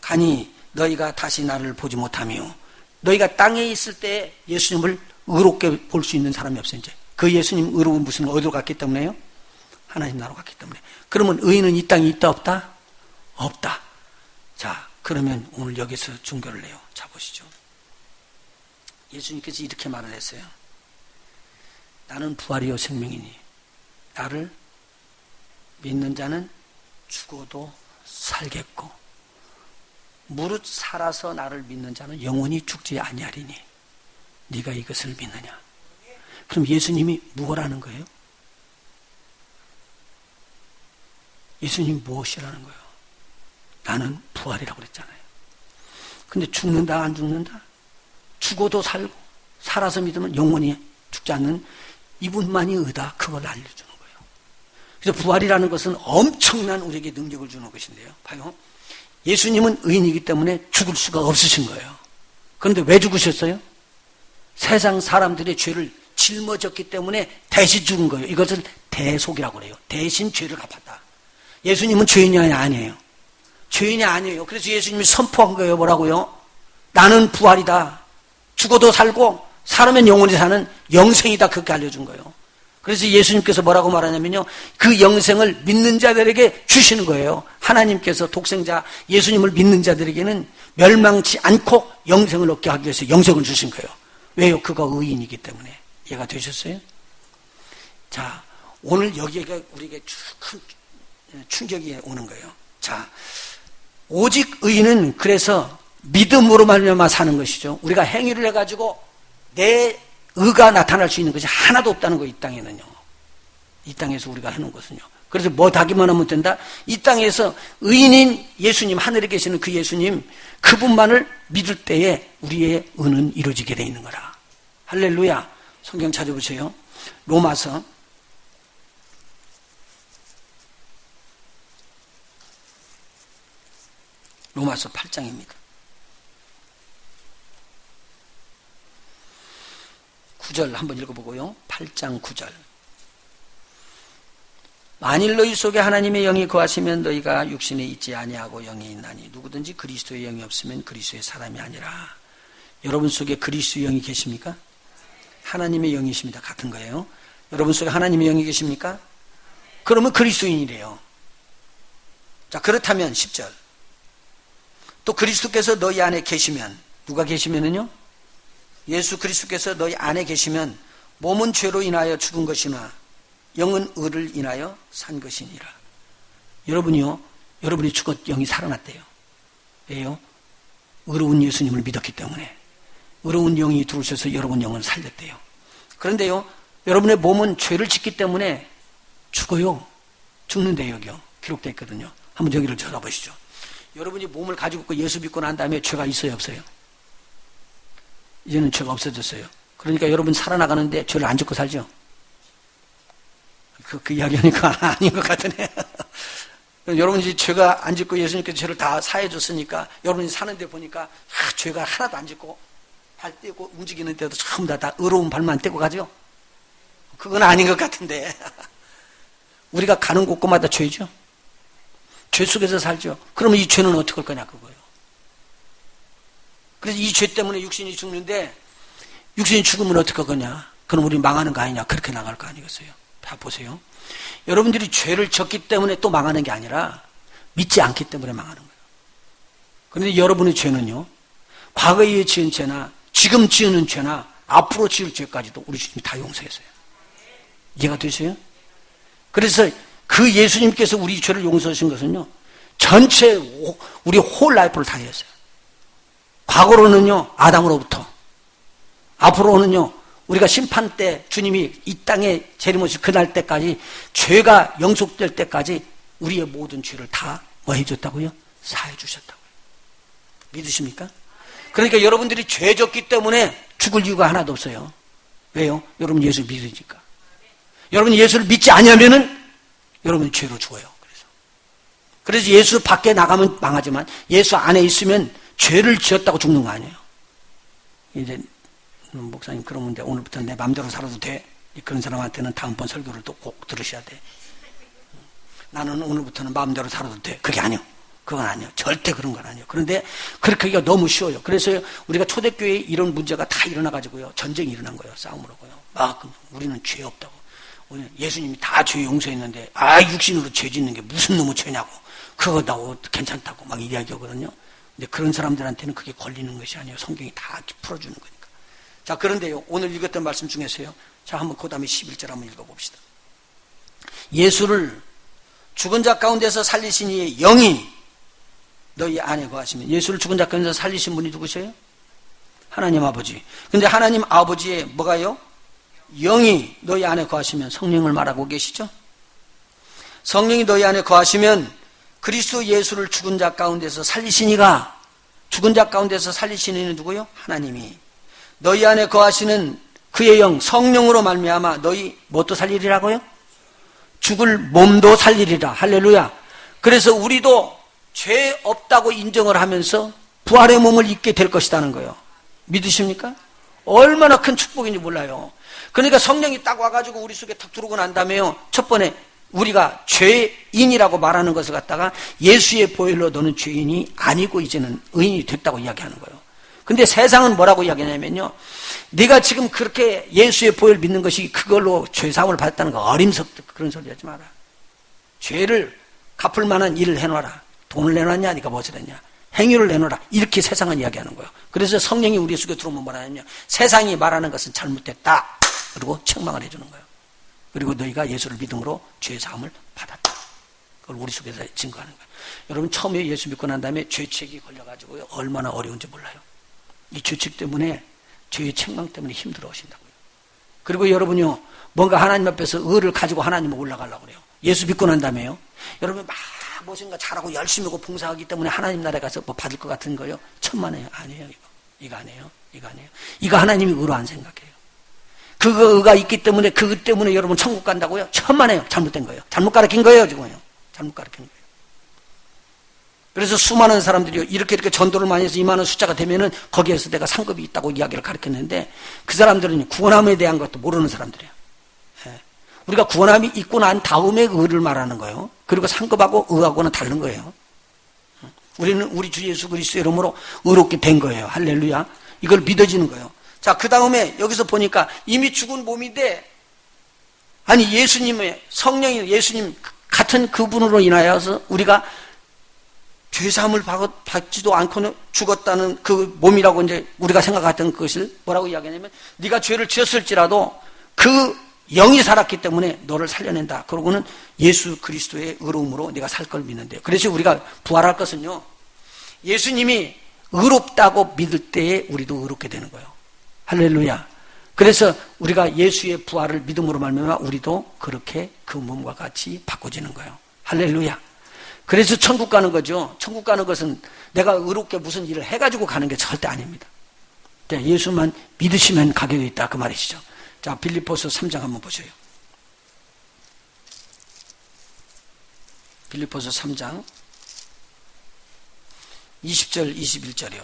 가니 너희가 다시 나를 보지 못하며, 너희가 땅에 있을 때 예수님을 의롭게 볼 수 있는 사람이 없어요. 이제 그 예수님 의로운 무슨 어디로 갔기 때문에요? 하나님 나라로 갔기 때문에. 그러면 의인은 이 땅에 있다 없다? 없다. 자, 그러면 오늘 여기서 중교를 해요. 자, 보시죠. 예수님께서 이렇게 말을 했어요. 나는 부활이요 생명이니 나를 믿는 자는 죽어도 살겠고 무릇 살아서 나를 믿는 자는 영원히 죽지 아니하리니 네가 이것을 믿느냐. 그럼 예수님이 무엇라는 거예요? 예수님이 무엇이라는 거예요? 나는 부활이라고 그랬잖아요. 근데 죽는다 안 죽는다? 죽어도 살고 살아서 믿으면 영원히 죽지 않는 이분만이 의다. 그걸 알려주는 거예요. 그래서 부활이라는 것은 엄청난 우리에게 능력을 주는 것인데요. 봐요. 예수님은 의인이기 때문에 죽을 수가 없으신 거예요. 그런데 왜 죽으셨어요? 세상 사람들의 죄를 짊어졌기 때문에 대신 죽은 거예요. 이것을 대속이라고 그래요. 대신 죄를 갚았다. 예수님은 죄인이 아니에요. 죄인이 아니에요. 그래서 예수님이 선포한 거예요. 뭐라고요? 나는 부활이다. 죽어도 살고 살으면 영원히 사는 영생이다. 그렇게 알려준 거예요. 그래서 예수님께서 뭐라고 말하냐면요. 그 영생을 믿는 자들에게 주시는 거예요. 하나님께서 독생자 예수님을 믿는 자들에게는 멸망치 않고 영생을 얻게 하기 위해서 영생을 주신 거예요. 왜요? 그가 의인이기 때문에. 이해가 되셨어요? 자, 오늘 여기가 우리에게 큰 충격이 오는 거예요. 자, 오직 의인은 그래서 믿음으로 말미암아 사는 것이죠. 우리가 행위를 해가지고 내 의가 나타날 수 있는 것이 하나도 없다는 거예요. 이 땅에는요. 이 땅에서 우리가 하는 것은요. 그래서 뭐 하기만 하면 된다? 이 땅에서 의인인 예수님, 하늘에 계시는 그 예수님, 그분만을 믿을 때에 우리의 의는 이루어지게 되어 있는 거라. 할렐루야. 성경 찾아보세요. 로마서 8장입니다. 9절 한번 읽어보고요. 8장 9절. 만일 너희 속에 하나님의 영이 거하시면 너희가 육신에 있지 아니하고 영에 있나니 누구든지 그리스도의 영이 없으면 그리스도의 사람이 아니라. 여러분 속에 그리스도의 영이 계십니까? 하나님의 영이십니다. 같은 거예요. 여러분 속에 하나님의 영이 계십니까? 그러면 그리스도인이래요. 자, 그렇다면 10절. 또 그리스도께서 너희 안에 계시면, 누가 계시면은요? 예수 그리스도께서 너희 안에 계시면 몸은 죄로 인하여 죽은 것이나 영은 의를 인하여 산 것이니라. 여러분이요, 여러분이 죽었 영이 살아났대요. 왜요? 의로운 예수님을 믿었기 때문에. 의로운 영이 들어오셔서 여러분 영을 살렸대요. 그런데요, 여러분의 몸은 죄를 짓기 때문에 죽어요. 죽는데요, 여기요. 기록되어 있거든요. 한번 여기를 쳐다보시죠. 여러분이 몸을 가지고 있고 예수 믿고 난 다음에 죄가 있어요, 없어요? 이제는 죄가 없어졌어요. 그러니까 여러분 살아나가는데 죄를 안 짓고 살죠? 그 이야기하니까 아닌 것 같으네. 여러분이 죄가 안 짓고 예수님께서 죄를 다 사해줬으니까 여러분이 사는데 보니까 죄가 하나도 안 짓고 발 떼고 움직이는 데도 전부 다 의로운 발만 떼고 가죠? 그건 아닌 것 같은데. 우리가 가는 곳곳마다 죄죠? 죄 속에서 살죠. 그러면 이 죄는 어떻게 할 거냐 그거예요. 그래서 이 죄 때문에 육신이 죽는데 육신이 죽으면 어떻게 할 거냐. 그럼 우리 망하는 거 아니냐. 그렇게 나갈 거 아니겠어요. 다 보세요. 여러분들이 죄를 졌기 때문에 또 망하는 게 아니라 믿지 않기 때문에 망하는 거예요. 그런데 여러분의 죄는요. 과거에 지은 죄나 지금 지은 죄나 앞으로 지을 죄까지도 우리 주님이 다 용서했어요. 이해가 되세요? 그래서 그 예수님께서 우리 죄를 용서하신 것은요. 전체 우리 홀 라이프를 다 했어요. 과거로는요. 아담으로부터 앞으로는요. 우리가 심판 때 주님이 이 땅에 재림오실 그날 때까지 죄가 영속될 때까지 우리의 모든 죄를 다 뭐 해줬다고요? 사해 주셨다고요. 믿으십니까? 그러니까 여러분들이 죄 졌기 때문에 죽을 이유가 하나도 없어요. 왜요? 여러분 예수 믿으니까. 여러분이 예수를 믿지 않으면은 여러분이 죄로 죽어요. 그래서 예수 밖에 나가면 망하지만 예수 안에 있으면 죄를 지었다고 죽는 거 아니에요. 이제 목사님 그러면 이제 오늘부터 내 마음대로 살아도 돼? 그런 사람한테는 다음번 설교를 또 꼭 들으셔야 돼. 나는 오늘부터는 마음대로 살아도 돼. 그게 아니에요. 그건 아니에요. 절대 그런 건 아니에요. 그런데 그렇게 하기가 너무 쉬워요. 그래서 우리가 초대교회에 이런 문제가 다 일어나가지고요. 전쟁이 일어난 거예요. 싸움으로고요. 우리는 죄 없다고. 우리는 예수님이 다 죄 용서했는데 육신으로 죄 짓는 게 무슨 놈의 죄냐고. 그거 나 괜찮다고 막 이야기하거든요. 근데 그런 사람들한테는 그게 걸리는 것이 아니에요. 성경이 다 풀어주는 거니까. 자, 그런데요. 오늘 읽었던 말씀 중에서요. 자, 한번 그 다음에 11절 한번 읽어봅시다. 예수를 죽은 자 가운데서 살리신 이의 영이 너희 안에 거하시면, 예수를 죽은 자 가운데서 살리신 분이 누구세요? 하나님 아버지. 근데 하나님 아버지의 뭐가요? 영이 너희 안에 거하시면 성령을 말하고 계시죠? 성령이 너희 안에 거하시면 그리스도 예수를 죽은 자 가운데서 살리시니가, 죽은 자 가운데서 살리시는 이는 누구요? 하나님이. 너희 안에 거하시는 그의 영 성령으로 말미암아 너희 뭣도 살리리라고요? 죽을 몸도 살리리라. 할렐루야. 그래서 우리도 죄 없다고 인정을 하면서 부활의 몸을 입게 될 것이라는 거예요. 믿으십니까? 얼마나 큰 축복인지 몰라요. 그러니까 성령이 딱 와가지고 우리 속에 탁 들어오고 난 다음에요, 첫 번에 우리가 죄인이라고 말하는 것을 갖다가 예수의 보혈로 너는 죄인이 아니고 이제는 의인이 됐다고 이야기하는 거예요. 근데 세상은 뭐라고 이야기하냐면요, 네가 지금 그렇게 예수의 보혈 믿는 것이 그걸로 죄사함을 받았다는 거, 어림석득 그런 소리 하지 마라. 죄를 갚을 만한 일을 해놔라. 돈을 내놨냐? 네가 무엇을 했냐? 행위를 내놓으라. 이렇게 세상은 이야기하는 거예요. 그래서 성령이 우리 속에 들어오면 뭐라냐면 세상이 말하는 것은 잘못됐다. 그리고 책망을 해주는 거예요. 그리고 너희가 예수를 믿음으로 죄 사함을 받았다. 그걸 우리 속에서 증거하는 거예요. 여러분 처음에 예수 믿고 난 다음에 죄책이 걸려가지고요, 얼마나 어려운지 몰라요. 이 죄책 때문에, 죄의 책망 때문에 힘들어 하신다고요. 그리고 여러분요, 뭔가 하나님 앞에서 의를 가지고 하나님을 올라가려고 그래요. 예수 믿고 난 다음에요, 여러분 막 무엇인가 잘하고 열심히 하고 봉사하기 때문에 하나님 나라에 가서 뭐 받을 것 같은 거요? 천만에요. 아니에요. 이거 아니에요. 이거 아니에요. 이거 하나님이 의로 안 생각해요. 그거 의가 있기 때문에, 그것 때문에 여러분 천국 간다고요? 천만에요. 잘못된 거예요. 잘못 가르친 거예요, 지금요. 잘못 가르친 거예요. 그래서 수많은 사람들이 이렇게 전도를 많이 해서 이만한 숫자가 되면은 거기에서 내가 상급이 있다고 이야기를 가르쳤는데, 그 사람들은 구원함에 대한 것도 모르는 사람들이에요. 우리가 구원함이 있고 난 다음에 의를 말하는 거예요. 그리고 상급하고 의하고는 다른 거예요. 우리는 우리 주 예수 그리스도의 이름으로 의롭게 된 거예요. 할렐루야. 이걸 믿어지는 거예요. 자, 그 다음에 여기서 보니까 이미 죽은 몸인데, 아니 예수님의 성령이 예수님 같은 그분으로 인하여서 우리가 죄사함을 받지도 않고는 죽었다는 그 몸이라고 이제 우리가 생각했던 것을 뭐라고 이야기하냐면, 네가 죄를 지었을지라도 그 영이 살았기 때문에 너를 살려낸다. 그러고는 예수 그리스도의 의로움으로 네가 살 걸 믿는데요. 그래서 우리가 부활할 것은요, 예수님이 의롭다고 믿을 때에 우리도 의롭게 되는 거예요. 할렐루야. 그래서 우리가 예수의 부활을 믿음으로 말미암아 우리도 그렇게 그 몸과 같이 바꿔지는 거예요. 할렐루야. 그래서 천국 가는 거죠. 천국 가는 것은 내가 의롭게 무슨 일을 해가지고 가는 게 절대 아닙니다. 예수만 믿으시면 가게 돼 있다, 그 말이시죠. 자, 빌립보서 3장 한번 보세요. 빌립보서 3장 20절 21절이요.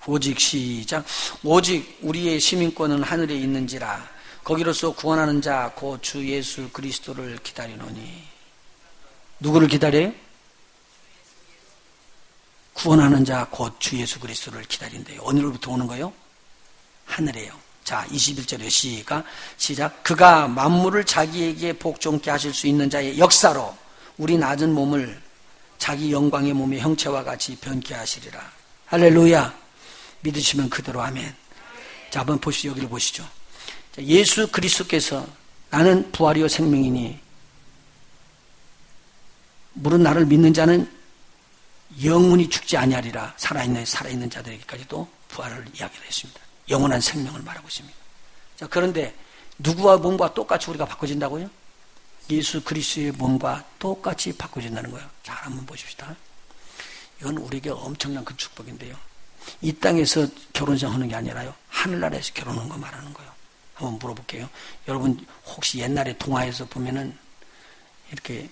오직 시작. 오직 우리의 시민권은 하늘에 있는지라 거기로서 구원하는 자 곧 주 예수 그리스도를 기다리노니. 누구를 기다려요? 구원하는 자 곧 주 예수 그리스도를 기다린대요. 어디로부터 오는 거예요? 하늘에요. 자, 21절에 시작. 그가 만물을 자기에게 복종케 하실 수 있는 자의 역사로 우리 낮은 몸을 자기 영광의 몸의 형체와 같이 변케 하시리라. 할렐루야. 믿으시면 그대로 아멘. 자, 한번 보시죠. 여기를 보시죠. 자, 예수 그리스도께서 나는 부활이요 생명이니 물은 나를 믿는 자는 영원히 죽지 아니하리라. 살아있는 자들에게까지도 부활을 이야기를 했습니다. 영원한 생명을 말하고 있습니다. 자, 그런데 누구와 몸과 똑같이 우리가 바꿔진다고요? 예수 그리스도의 몸과 똑같이 바꿔진다는 거예요. 잘 한번 보십시다. 이건 우리에게 엄청난 큰 축복인데요. 이 땅에서 결혼생 하는 게 아니라요, 하늘나라에서 결혼하는 거 말하는 거예요. 한번 물어볼게요. 여러분 혹시 옛날에 동화에서 보면은 이렇게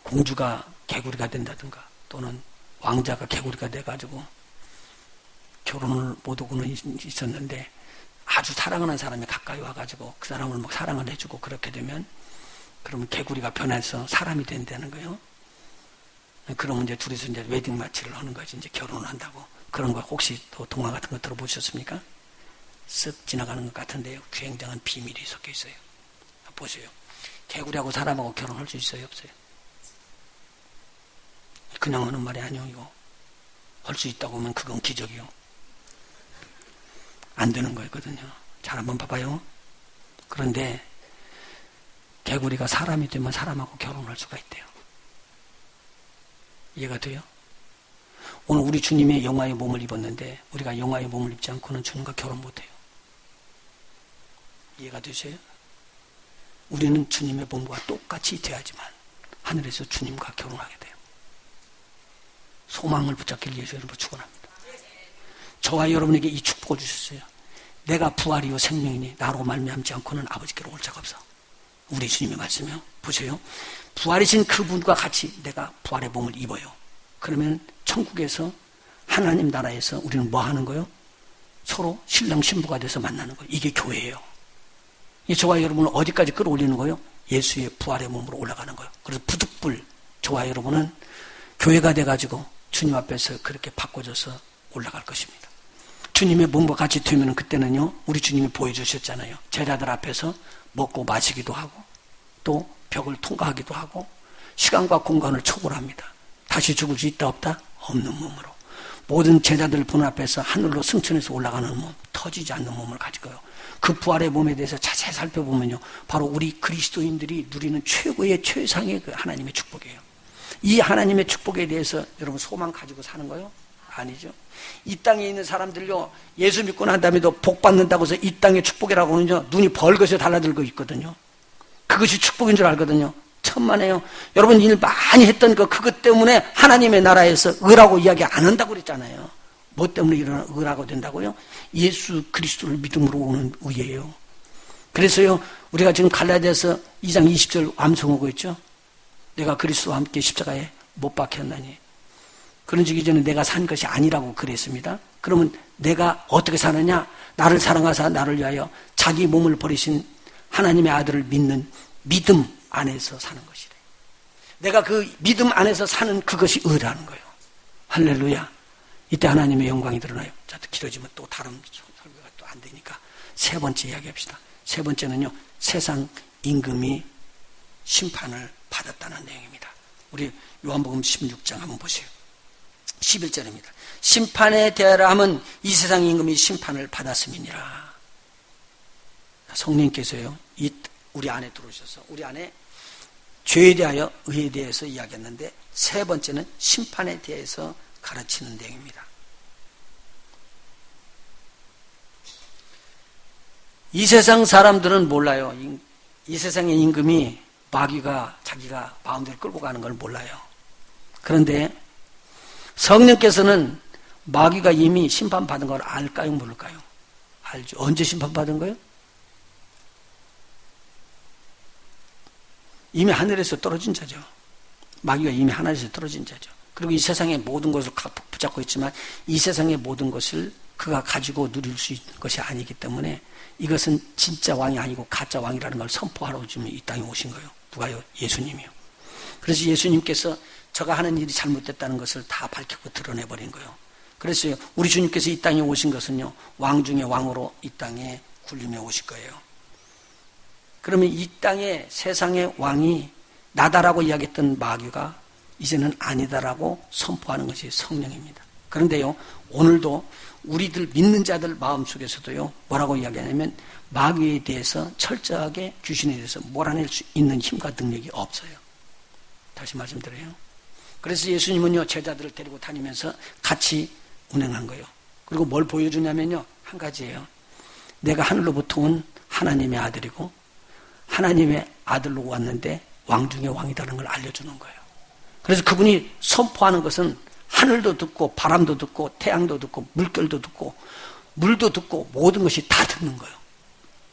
공주가 개구리가 된다든가 또는 왕자가 개구리가 돼가지고 결혼을 못 하고는 있었는데, 아주 사랑하는 사람이 가까이 와가지고 그 사람을 막 사랑을 해주고 그렇게 되면 그러면 개구리가 변해서 사람이 된다는 거예요. 그러면 이제 둘이서 이제 웨딩 마치를 하는 거지, 이제 결혼을 한다고. 그런 거 혹시 또 동화 같은 거 들어보셨습니까? 쓱 지나가는 것 같은데요. 굉장한 비밀이 섞여 있어요. 보세요. 개구리하고 사람하고 결혼할 수 있어요, 없어요? 그냥 하는 말이 아니요, 이거. 할 수 있다고 하면 그건 기적이요. 안 되는 거였거든요. 잘 한번 봐봐요. 그런데 개구리가 사람이 되면 사람하고 결혼할 수가 있대요. 이해가 돼요? 오늘 우리 주님의 영화의 몸을 입었는데 우리가 영화의 몸을 입지 않고는 주님과 결혼 못해요. 이해가 되세요? 우리는 주님의 몸과 똑같이 돼야지만 하늘에서 주님과 결혼하게 돼요. 소망을 붙잡길 위해서 여러분 축원합니다. 저와 여러분에게 이 축복을 주셨어요. 내가 부활이요 생명이니 나로 말미암지 않고는 아버지께로 올 자가 없어. 우리 주님의 말씀이요. 보세요. 부활이신 그분과 같이 내가 부활의 몸을 입어요. 그러면 천국에서 하나님 나라에서 우리는 뭐 하는 거예요? 서로 신랑 신부가 돼서 만나는 거예요. 이게 교회예요. 저와 여러분을 어디까지 끌어올리는 거예요? 예수의 부활의 몸으로 올라가는 거예요. 그래서 부득불 저와 여러분은 교회가 돼가지고 주님 앞에서 그렇게 바꿔져서 올라갈 것입니다. 주님의 몸과 같이 되면 그때는요, 우리 주님이 보여주셨잖아요. 제자들 앞에서 먹고 마시기도 하고 또 벽을 통과하기도 하고 시간과 공간을 초월합니다. 다시 죽을 수 있다 없다? 없는 몸으로. 모든 제자들 본 앞에서 하늘로 승천해서 올라가는 몸, 터지지 않는 몸을 가지고요. 그 부활의 몸에 대해서 자세히 살펴보면요, 바로 우리 그리스도인들이 누리는 최고의 최상의 그 하나님의 축복이에요. 이 하나님의 축복에 대해서 여러분 소망 가지고 사는 거요? 아니죠. 이 땅에 있는 사람들요, 예수 믿고 난 다음에도 복 받는다고 해서 이 땅의 축복이라고 하는요, 눈이 벌겋게 달라들고 있거든요. 그것이 축복인 줄 알거든요. 천만에요. 여러분 일 많이 했던 그것 때문에 하나님의 나라에서 의라고 이야기 안 한다고 그랬잖아요. 뭐 때문에 이런 의라고 된다고요? 예수 그리스도를 믿음으로 오는 의예요. 그래서요, 우리가 지금 갈라디아서 2장 20절 암송하고 있죠. 내가 그리스도와 함께 십자가에 못 박혔나니 그런즉 이제는 내가 산 것이 아니라고 그랬습니다. 그러면 내가 어떻게 사느냐? 나를 사랑하사 나를 위하여 자기 몸을 버리신 하나님의 아들을 믿는 믿음 안에서 사는 것이래. 내가 그 믿음 안에서 사는 그것이 의라는 거예요. 할렐루야. 이때 하나님의 영광이 드러나요. 자, 또 길어지면 또 다른 설교가 또 안 되니까 세 번째 이야기합시다. 세 번째는요, 세상 임금이 심판을 받았다는 내용입니다. 우리 요한복음 16장 한번 보세요. 11절입니다. 심판에 대하여 함은 이 세상 임금이 심판을 받았음이니라. 성령께서요, 우리 안에 들어오셔서 우리 안에 죄에 대하여 의에 대해서 이야기했는데 세 번째는 심판에 대해서 가르치는 내용입니다. 이 세상 사람들은 몰라요. 이 세상의 임금이 마귀가 자기가 마음대로 끌고 가는 걸 몰라요. 그런데 성령께서는 마귀가 이미 심판받은 걸 알까요? 모를까요? 알죠. 언제 심판받은 거예요? 이미 하늘에서 떨어진 자죠. 마귀가 이미 하늘에서 떨어진 자죠. 그리고 이 세상의 모든 것을 붙잡고 있지만 이 세상의 모든 것을 그가 가지고 누릴 수 있는 것이 아니기 때문에 이것은 진짜 왕이 아니고 가짜 왕이라는 걸 선포하러 지금 이 땅에 오신 거예요. 누가요? 예수님이요. 그래서 예수님께서 저가 하는 일이 잘못됐다는 것을 다 밝히고 드러내버린 거예요. 그래서 우리 주님께서 이 땅에 오신 것은요, 왕 중에 왕으로 이 땅에 군림해 오실 거예요. 그러면 이 땅에 세상의 왕이 나다라고 이야기했던 마귀가 이제는 아니다라고 선포하는 것이 성령입니다. 그런데요, 오늘도 우리들 믿는 자들 마음속에서도요, 뭐라고 이야기하냐면 마귀에 대해서 철저하게 귀신에 대해서 몰아낼 수 있는 힘과 능력이 없어요. 다시 말씀드려요. 그래서 예수님은요, 제자들을 데리고 다니면서 같이 운행한 거예요. 그리고 뭘 보여주냐면요, 한 가지예요. 내가 하늘로부터 온 하나님의 아들이고 하나님의 아들로 왔는데 왕 중에 왕이라는 걸 알려주는 거예요. 그래서 그분이 선포하는 것은 하늘도 듣고 바람도 듣고 태양도 듣고 물결도 듣고 물도 듣고 모든 것이 다 듣는 거예요.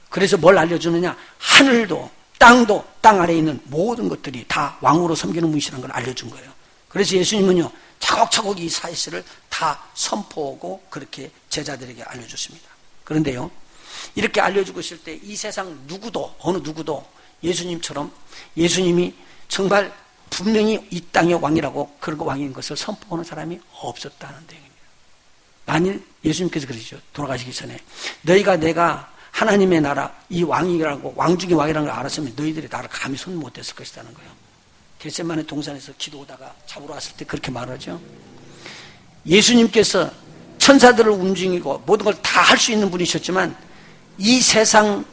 그래서 뭘 알려주느냐? 하늘도 땅도 땅 아래에 있는 모든 것들이 다 왕으로 섬기는 분이시라는 걸 알려준 거예요. 그래서 예수님은요, 차곡차곡 이 사실을 다 선포하고 그렇게 제자들에게 알려줬습니다. 그런데요, 이렇게 알려주고 있을 때 이 세상 누구도, 어느 누구도 예수님처럼 예수님이 정말 분명히 이 땅의 왕이라고 그리고 왕인 것을 선포하는 사람이 없었다는 내용입니다. 만일 예수님께서 그러시죠. 돌아가시기 전에 너희가 내가 하나님의 나라 이 왕이라고 왕 중에 왕이라는 걸 알았으면 너희들이 나를 감히 손 못 댔을 것이라는 거예요. 겟세마네 동산에서 기도하다가 잡으러 왔을 때 그렇게 말하죠. 예수님께서 천사들을 움직이고 모든 걸 다 할 수 있는 분이셨지만 이 세상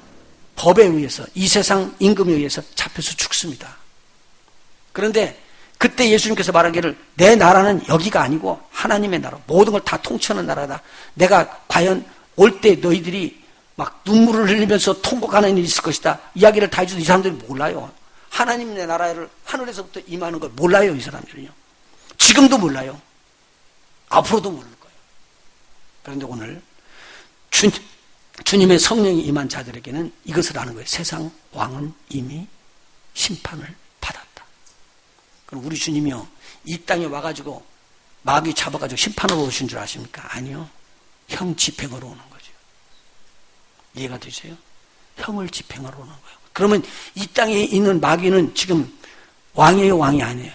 법에 의해서 이 세상 임금에 의해서 잡혀서 죽습니다. 그런데 그때 예수님께서 말하기를 내 나라는 여기가 아니고 하나님의 나라, 모든 걸 다 통치하는 나라다. 내가 과연 올 때 너희들이 막 눈물을 흘리면서 통곡하는 일이 있을 것이다. 이야기를 다 해줘도 이 사람들이 몰라요. 하나님의 나라를 하늘에서부터 임하는 걸 몰라요, 이 사람들은요. 지금도 몰라요. 앞으로도 모를 거예요. 그런데 오늘 주님의 성령이 임한 자들에게는 이것을 아는 거예요. 세상 왕은 이미 심판을 받았다. 그럼 우리 주님이요, 이 땅에 와가지고 마귀 잡아가지고 심판으로 오신 줄 아십니까? 아니요. 형 집행으로 오는 거죠. 이해가 되세요? 형을 집행하러 오는 거예요. 그러면 이 땅에 있는 마귀는 지금 왕이에요, 왕이 아니에요?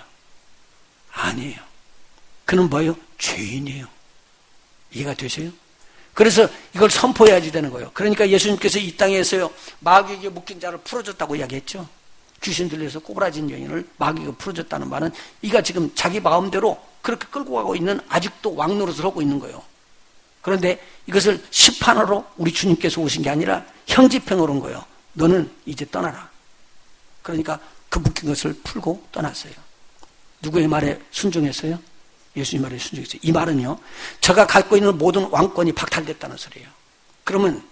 아니에요. 그는 뭐예요? 죄인이에요. 이해가 되세요? 그래서 이걸 선포해야지 되는 거예요. 그러니까 예수님께서 이 땅에서요, 마귀에게 묶인 자를 풀어줬다고 이야기했죠. 귀신 들려서 꼬부라진 여인을 마귀가 풀어줬다는 말은 이가 지금 자기 마음대로 그렇게 끌고 가고 있는, 아직도 왕 노릇을 하고 있는 거예요. 그런데 이것을 심판하러 우리 주님께서 오신 게 아니라 형집행으로 온 거예요. 너는 이제 떠나라. 그러니까 그 묶인 것을 풀고 떠났어요. 누구의 말에 순종했어요? 예수님 말에 순종했어요. 이 말은요, 저가 갖고 있는 모든 왕권이 박탈됐다는 소리예요. 그러면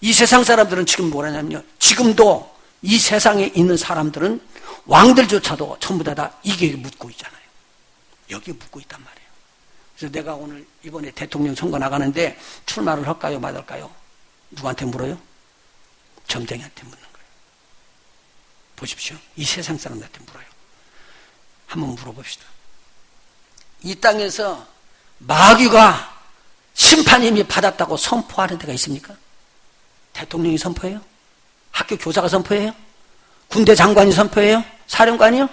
이 세상 사람들은 지금 뭐라냐면요, 지금도 이 세상에 있는 사람들은 왕들조차도 전부 다 이게 묻고 있잖아요. 여기에 묻고 있단 말이에요. 그래서 내가 오늘 이번에 대통령 선거 나가는데 출마를 할까요, 말할까요? 누구한테 물어요? 점쟁이한테 묻는 거예요. 보십시오. 이 세상 사람들한테 물어요. 한번 물어봅시다. 이 땅에서 마귀가 심판 이미 받았다고 선포하는 데가 있습니까? 대통령이 선포해요? 학교 교사가 선포해요? 군대 장관이 선포해요? 사령관이요?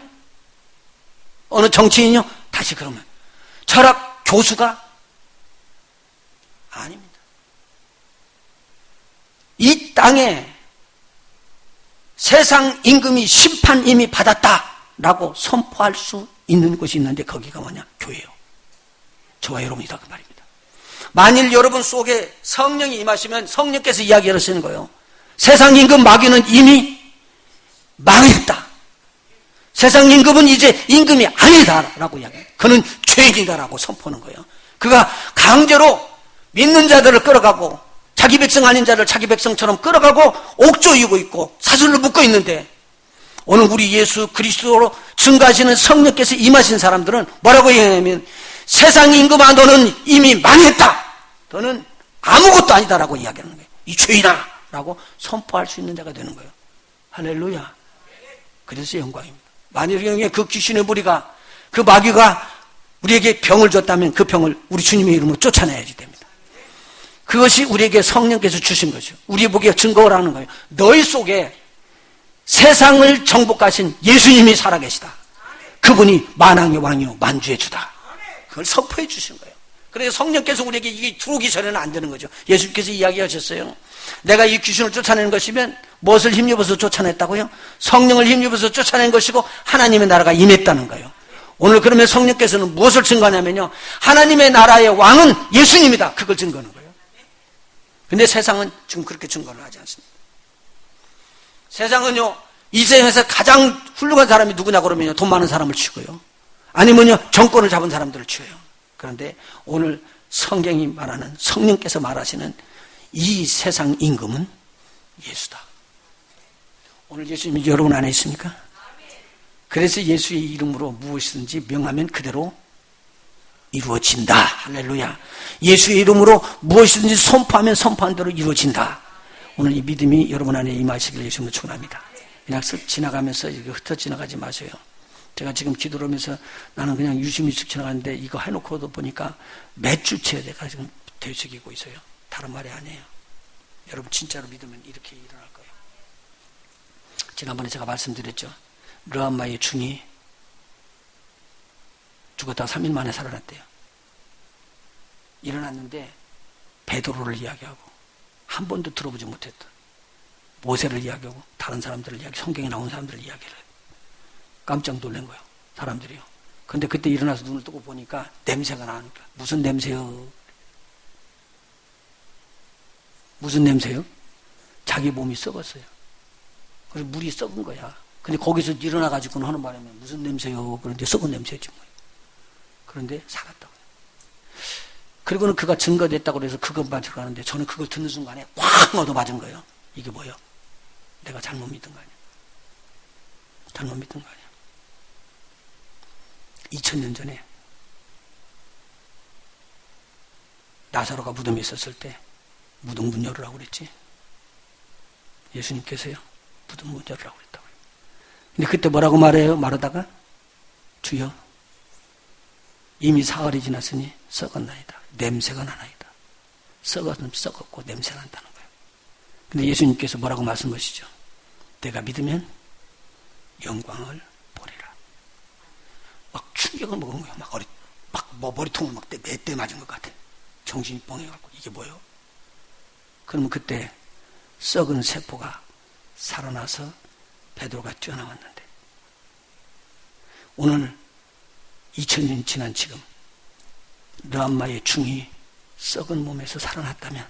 어느 정치인이요? 다시 그러면 철학 교수가? 아닙니다. 이 땅에 세상 임금이 심판 이미 받았다라고 선포할 수 있는 곳이 있는데 거기가 뭐냐? 교회요. 저와 여러분이다 그 말입니다. 만일 여러분 속에 성령이 임하시면 성령께서 이야기를 하시는 거예요. 세상 임금 마귀는 이미 망했다. 세상 임금은 이제 임금이 아니다라고 이야기해요. 그는 죄인이다라고 선포하는 거예요. 그가 강제로 믿는 자들을 끌어가고 자기 백성 아닌 자를 자기 백성처럼 끌어가고 옥조이고 있고 사슬로 묶어 있는데, 오늘 우리 예수 그리스도로 증거하시는 성령께서 임하신 사람들은 뭐라고 얘기하냐면 세상 임금아 너는 이미 망했다. 너는 아무것도 아니다라고 이야기하는 거예요. 이 죄인아 라고 선포할 수 있는 자가 되는 거예요. 할렐루야. 그래서 영광입니다. 만일 그 귀신의 무리가, 그 마귀가 우리에게 병을 줬다면 그 병을 우리 주님의 이름으로 쫓아내야지 됩니다. 그것이 우리에게 성령께서 주신 것이요, 우리 보기에 증거를 하는 거예요. 너희 속에 세상을 정복하신 예수님이 살아계시다. 그분이 만왕의 왕이요 만주의 주다. 그걸 선포해 주신 거예요. 그래서 성령께서 우리에게 이게 들어오기 전에는 안 되는 거죠. 예수님께서 이야기하셨어요. 내가 이 귀신을 쫓아내는 것이면 무엇을 힘입어서 쫓아냈다고요? 성령을 힘입어서 쫓아낸 것이고 하나님의 나라가 임했다는 거예요. 오늘 그러면 성령께서는 무엇을 증거하냐면요, 하나님의 나라의 왕은 예수님이다. 그걸 증거하는 거예요. 근데 세상은 지금 그렇게 증거를 하지 않습니다. 세상은요, 이 세상에서 가장 훌륭한 사람이 누구냐 그러면요, 돈 많은 사람을 치고요, 아니면요 정권을 잡은 사람들을 치워요. 그런데 오늘 성경이 말하는, 성령께서 말하시는 이 세상 임금은 예수다. 오늘 예수님이 여러분 안에 있습니까? 그래서 예수의 이름으로 무엇이든지 명하면 그대로 이루어진다. 할렐루야. 예수의 이름으로 무엇이든지 선포하면 선포한 대로 이루어진다. 오늘 이 믿음이 여러분 안에 임하시길 예수님으로 축원합니다. 그냥 쓱 지나가면서 이거 흩어 지나가지 마세요. 제가 지금 기도를 하면서 나는 그냥 유심히 쓱 지나가는데 이거 해놓고도 보니까 몇 주째 내가 지금 되새기고 있어요. 다른 말이 아니에요. 여러분 진짜로 믿으면 이렇게 일어날 거예요. 지난번에 제가 말씀드렸죠. 르함마의 중이 죽었다가 3일 만에 살아났대요. 일어났는데 베드로를 이야기하고 한 번도 들어보지 못했던 모세를 이야기하고 다른 사람들을 이야기, 성경에 나온 사람들을 이야기를 해요. 깜짝 놀란 거예요. 사람들이요. 근데 그때 일어나서 눈을 뜨고 보니까 냄새가 나니까. 무슨 냄새요? 무슨 냄새요? 자기 몸이 썩었어요. 그래서 물이 썩은 거야. 근데 거기서 일어나가지고는 하는 바람에 무슨 냄새요? 그런데 썩은 냄새지 뭐. 그런데 살았다고. 그리고는 그가 증거됐다고 그래서 그것만 들어가는데 저는 그걸 듣는 순간에 꽉 얻어맞은 거예요. 이게 뭐예요? 내가 잘못 믿은 거 아니야? 잘못 믿은 거 아니야? 2000년 전에 나사로가 무덤에 있었을 때 무덤 문 열으라고 그랬지. 예수님께서요 무덤 문 열으라고 그랬다고요. 근데 그때 뭐라고 말하다가 주여 이미 사흘이 지났으니 썩었나이다. 냄새가 나나이다. 썩었으면 썩었고 냄새 난다는 거예요. 근데 예수님께서 뭐라고 말씀하시죠? 내가 믿으면 영광을 보리라. 막 충격을 먹은 거예요. 머리통을 막 몇 대 맞은 것 같아. 정신이 뻥해갖고 이게 뭐예요? 그러면 그때 썩은 세포가 살아나서 베드로가 뛰어나왔는데 오늘 2000년 지난 지금 르암마의 중이 썩은 몸에서 살아났다면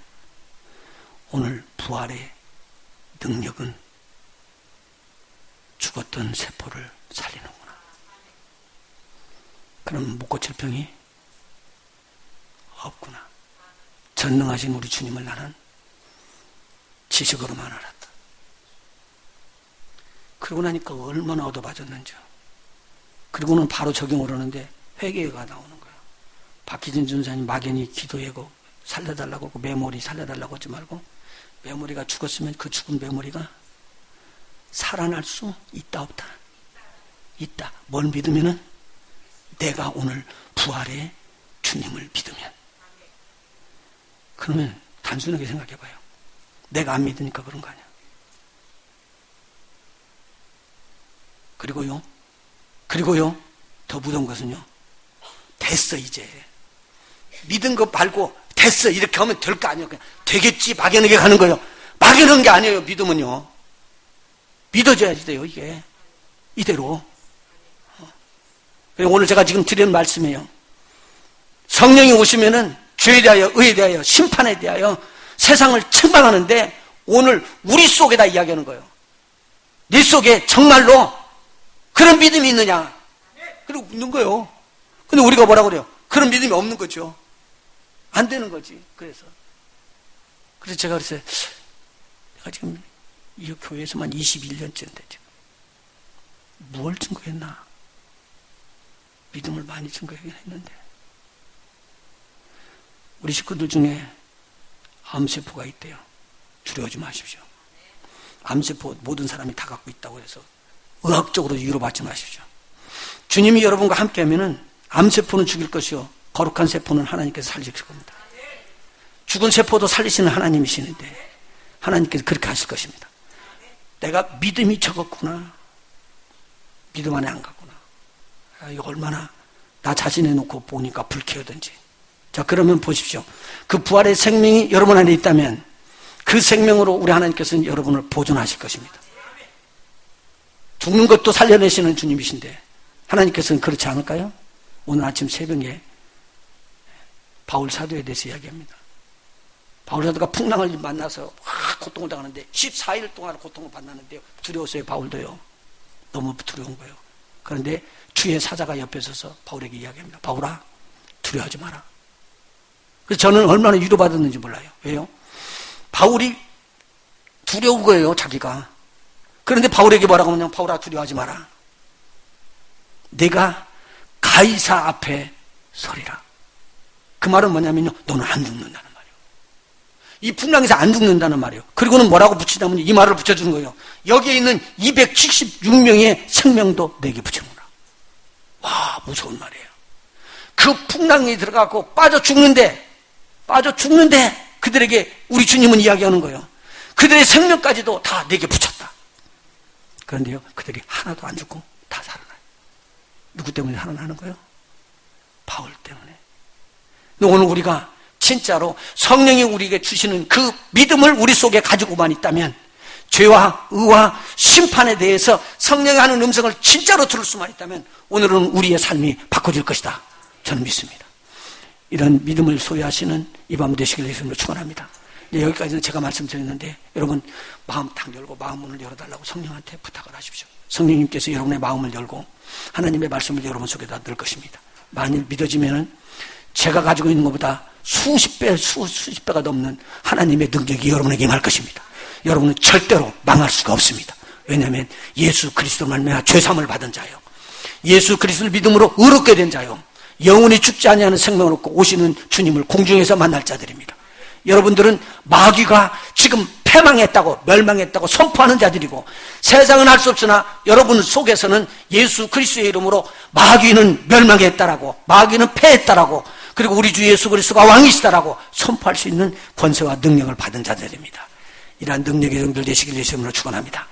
오늘 부활의 능력은 죽었던 세포를 살리는구나. 그럼 못 고칠 병이 없구나. 전능하신 우리 주님을 나는 지식으로만 알았다. 그러고 나니까 얼마나 얻어맞았는지요. 그리고는 바로 적용을 하는데 회개가 나오는 거예요. 박희진 전사님 막연히 기도하고 살려달라고 하고 메모리 살려달라고 하지 말고 메모리가 죽었으면 그 죽은 메모리가 살아날 수 있다 없다? 있다. 뭘 믿으면은 내가 오늘 부활의 주님을 믿으면 그러면 단순하게 생각해봐요. 내가 안 믿으니까 그런 거 아니야. 그리고요 더 무서운 것은요 됐어 이제 믿은 거 말고 됐어 이렇게 하면 될 거 아니에요. 그냥 되겠지 막연하게 가는 거예요. 막연한 게 아니에요. 믿으면요 믿어져야지 돼요. 이게 이대로. 오늘 제가 지금 드리는 말씀이에요. 성령이 오시면은 죄에 대하여 의에 대하여 심판에 대하여 세상을 책망하는데 오늘 우리 속에다 이야기하는 거예요. 네 속에 정말로 그런 믿음이 있느냐? 그리고 묻는 거예요. 근데 우리가 뭐라고 그래요? 그런 믿음이 없는 거죠. 안 되는 거지. 그래서 제가 그랬어요. 내가 지금 이 교회에서만 21년째인데 지금 뭘 증거했나? 믿음을 많이 증거하긴 했는데 우리 식구들 중에 암세포가 있대요. 두려워하지 마십시오. 암세포 모든 사람이 다 갖고 있다고 해서 의학적으로 위로받지 마십시오. 주님이 여러분과 함께하면은 암세포는 죽일 것이요 거룩한 세포는 하나님께서 살리실 겁니다. 죽은 세포도 살리시는 하나님이시는데 하나님께서 그렇게 하실 것입니다. 내가 믿음이 적었구나. 믿음 안에 안 갔구나. 이거 얼마나 나 자신에 놓고 보니까 불쾌하든지. 자, 그러면 보십시오. 그 부활의 생명이 여러분 안에 있다면 그 생명으로 우리 하나님께서는 여러분을 보존하실 것입니다. 죽는 것도 살려내시는 주님이신데 하나님께서는 그렇지 않을까요? 오늘 아침 새벽에 바울 사도에 대해서 이야기합니다. 바울 사도가 풍랑을 만나서 고통을 당하는데 14일 동안 고통을 받았는데요. 두려웠어요. 바울도요. 너무 두려운 거예요. 그런데 주의 사자가 옆에 서서 바울에게 이야기합니다. 바울아, 두려워하지 마라. 그래서 저는 얼마나 위로받았는지 몰라요. 왜요? 바울이 두려운 거예요, 자기가. 그런데 바울에게 뭐라고 하냐면, 바울아, 두려워하지 마라. 내가 가이사 앞에 서리라. 그 말은 뭐냐면요, 너는 안 죽는다는 말이에요. 이 풍랑에서 안 죽는다는 말이에요. 그리고는 뭐라고 붙이냐면 이 말을 붙여주는 거예요. 여기에 있는 276명의 생명도 내게 붙여놓으라. 와, 무서운 말이에요. 그 풍랑이 들어가고 빠져 죽는데 그들에게 우리 주님은 이야기하는 거예요. 그들의 생명까지도 다 내게 붙였다. 그런데요, 그들이 하나도 안 죽고 다 살아나요. 누구 때문에 살아나는 거예요? 바울 때문에. 오늘 우리가 진짜로 성령이 우리에게 주시는 그 믿음을 우리 속에 가지고만 있다면 죄와 의와 심판에 대해서 성령이 하는 음성을 진짜로 들을 수만 있다면 오늘은 우리의 삶이 바꿔질 것이다. 저는 믿습니다. 이런 믿음을 소유하시는 이 밤 되시길 예수님으로 축원합니다. 여기까지는 제가 말씀드렸는데 여러분 마음 탁 열고 마음 문을 열어달라고 성령한테 부탁을 하십시오. 성령님께서 여러분의 마음을 열고 하나님의 말씀을 여러분 속에다 넣을 것입니다. 만일 믿어지면은 제가 가지고 있는 것보다 수십 배가 넘는 하나님의 능력이 여러분에게 임할 것입니다. 여러분은 절대로 망할 수가 없습니다. 왜냐하면 예수 그리스도 말미암아 죄사함을 받은 자요, 예수 그리스도를 믿음으로 의롭게 된 자요, 영원히 죽지 아니하는 생명을 얻고 오시는 주님을 공중에서 만날 자들입니다. 여러분들은 마귀가 지금 패망했다고 멸망했다고 선포하는 자들이고, 세상은 알 수 없으나 여러분 속에서는 예수 그리스도의 이름으로 마귀는 멸망했다라고, 마귀는 패했다라고, 그리고 우리 주 예수 그리스도가 왕이시다라고 선포할 수 있는 권세와 능력을 받은 자들입니다. 이러한 능력이 여러분들 되시길 예수 이름으로 축원합니다.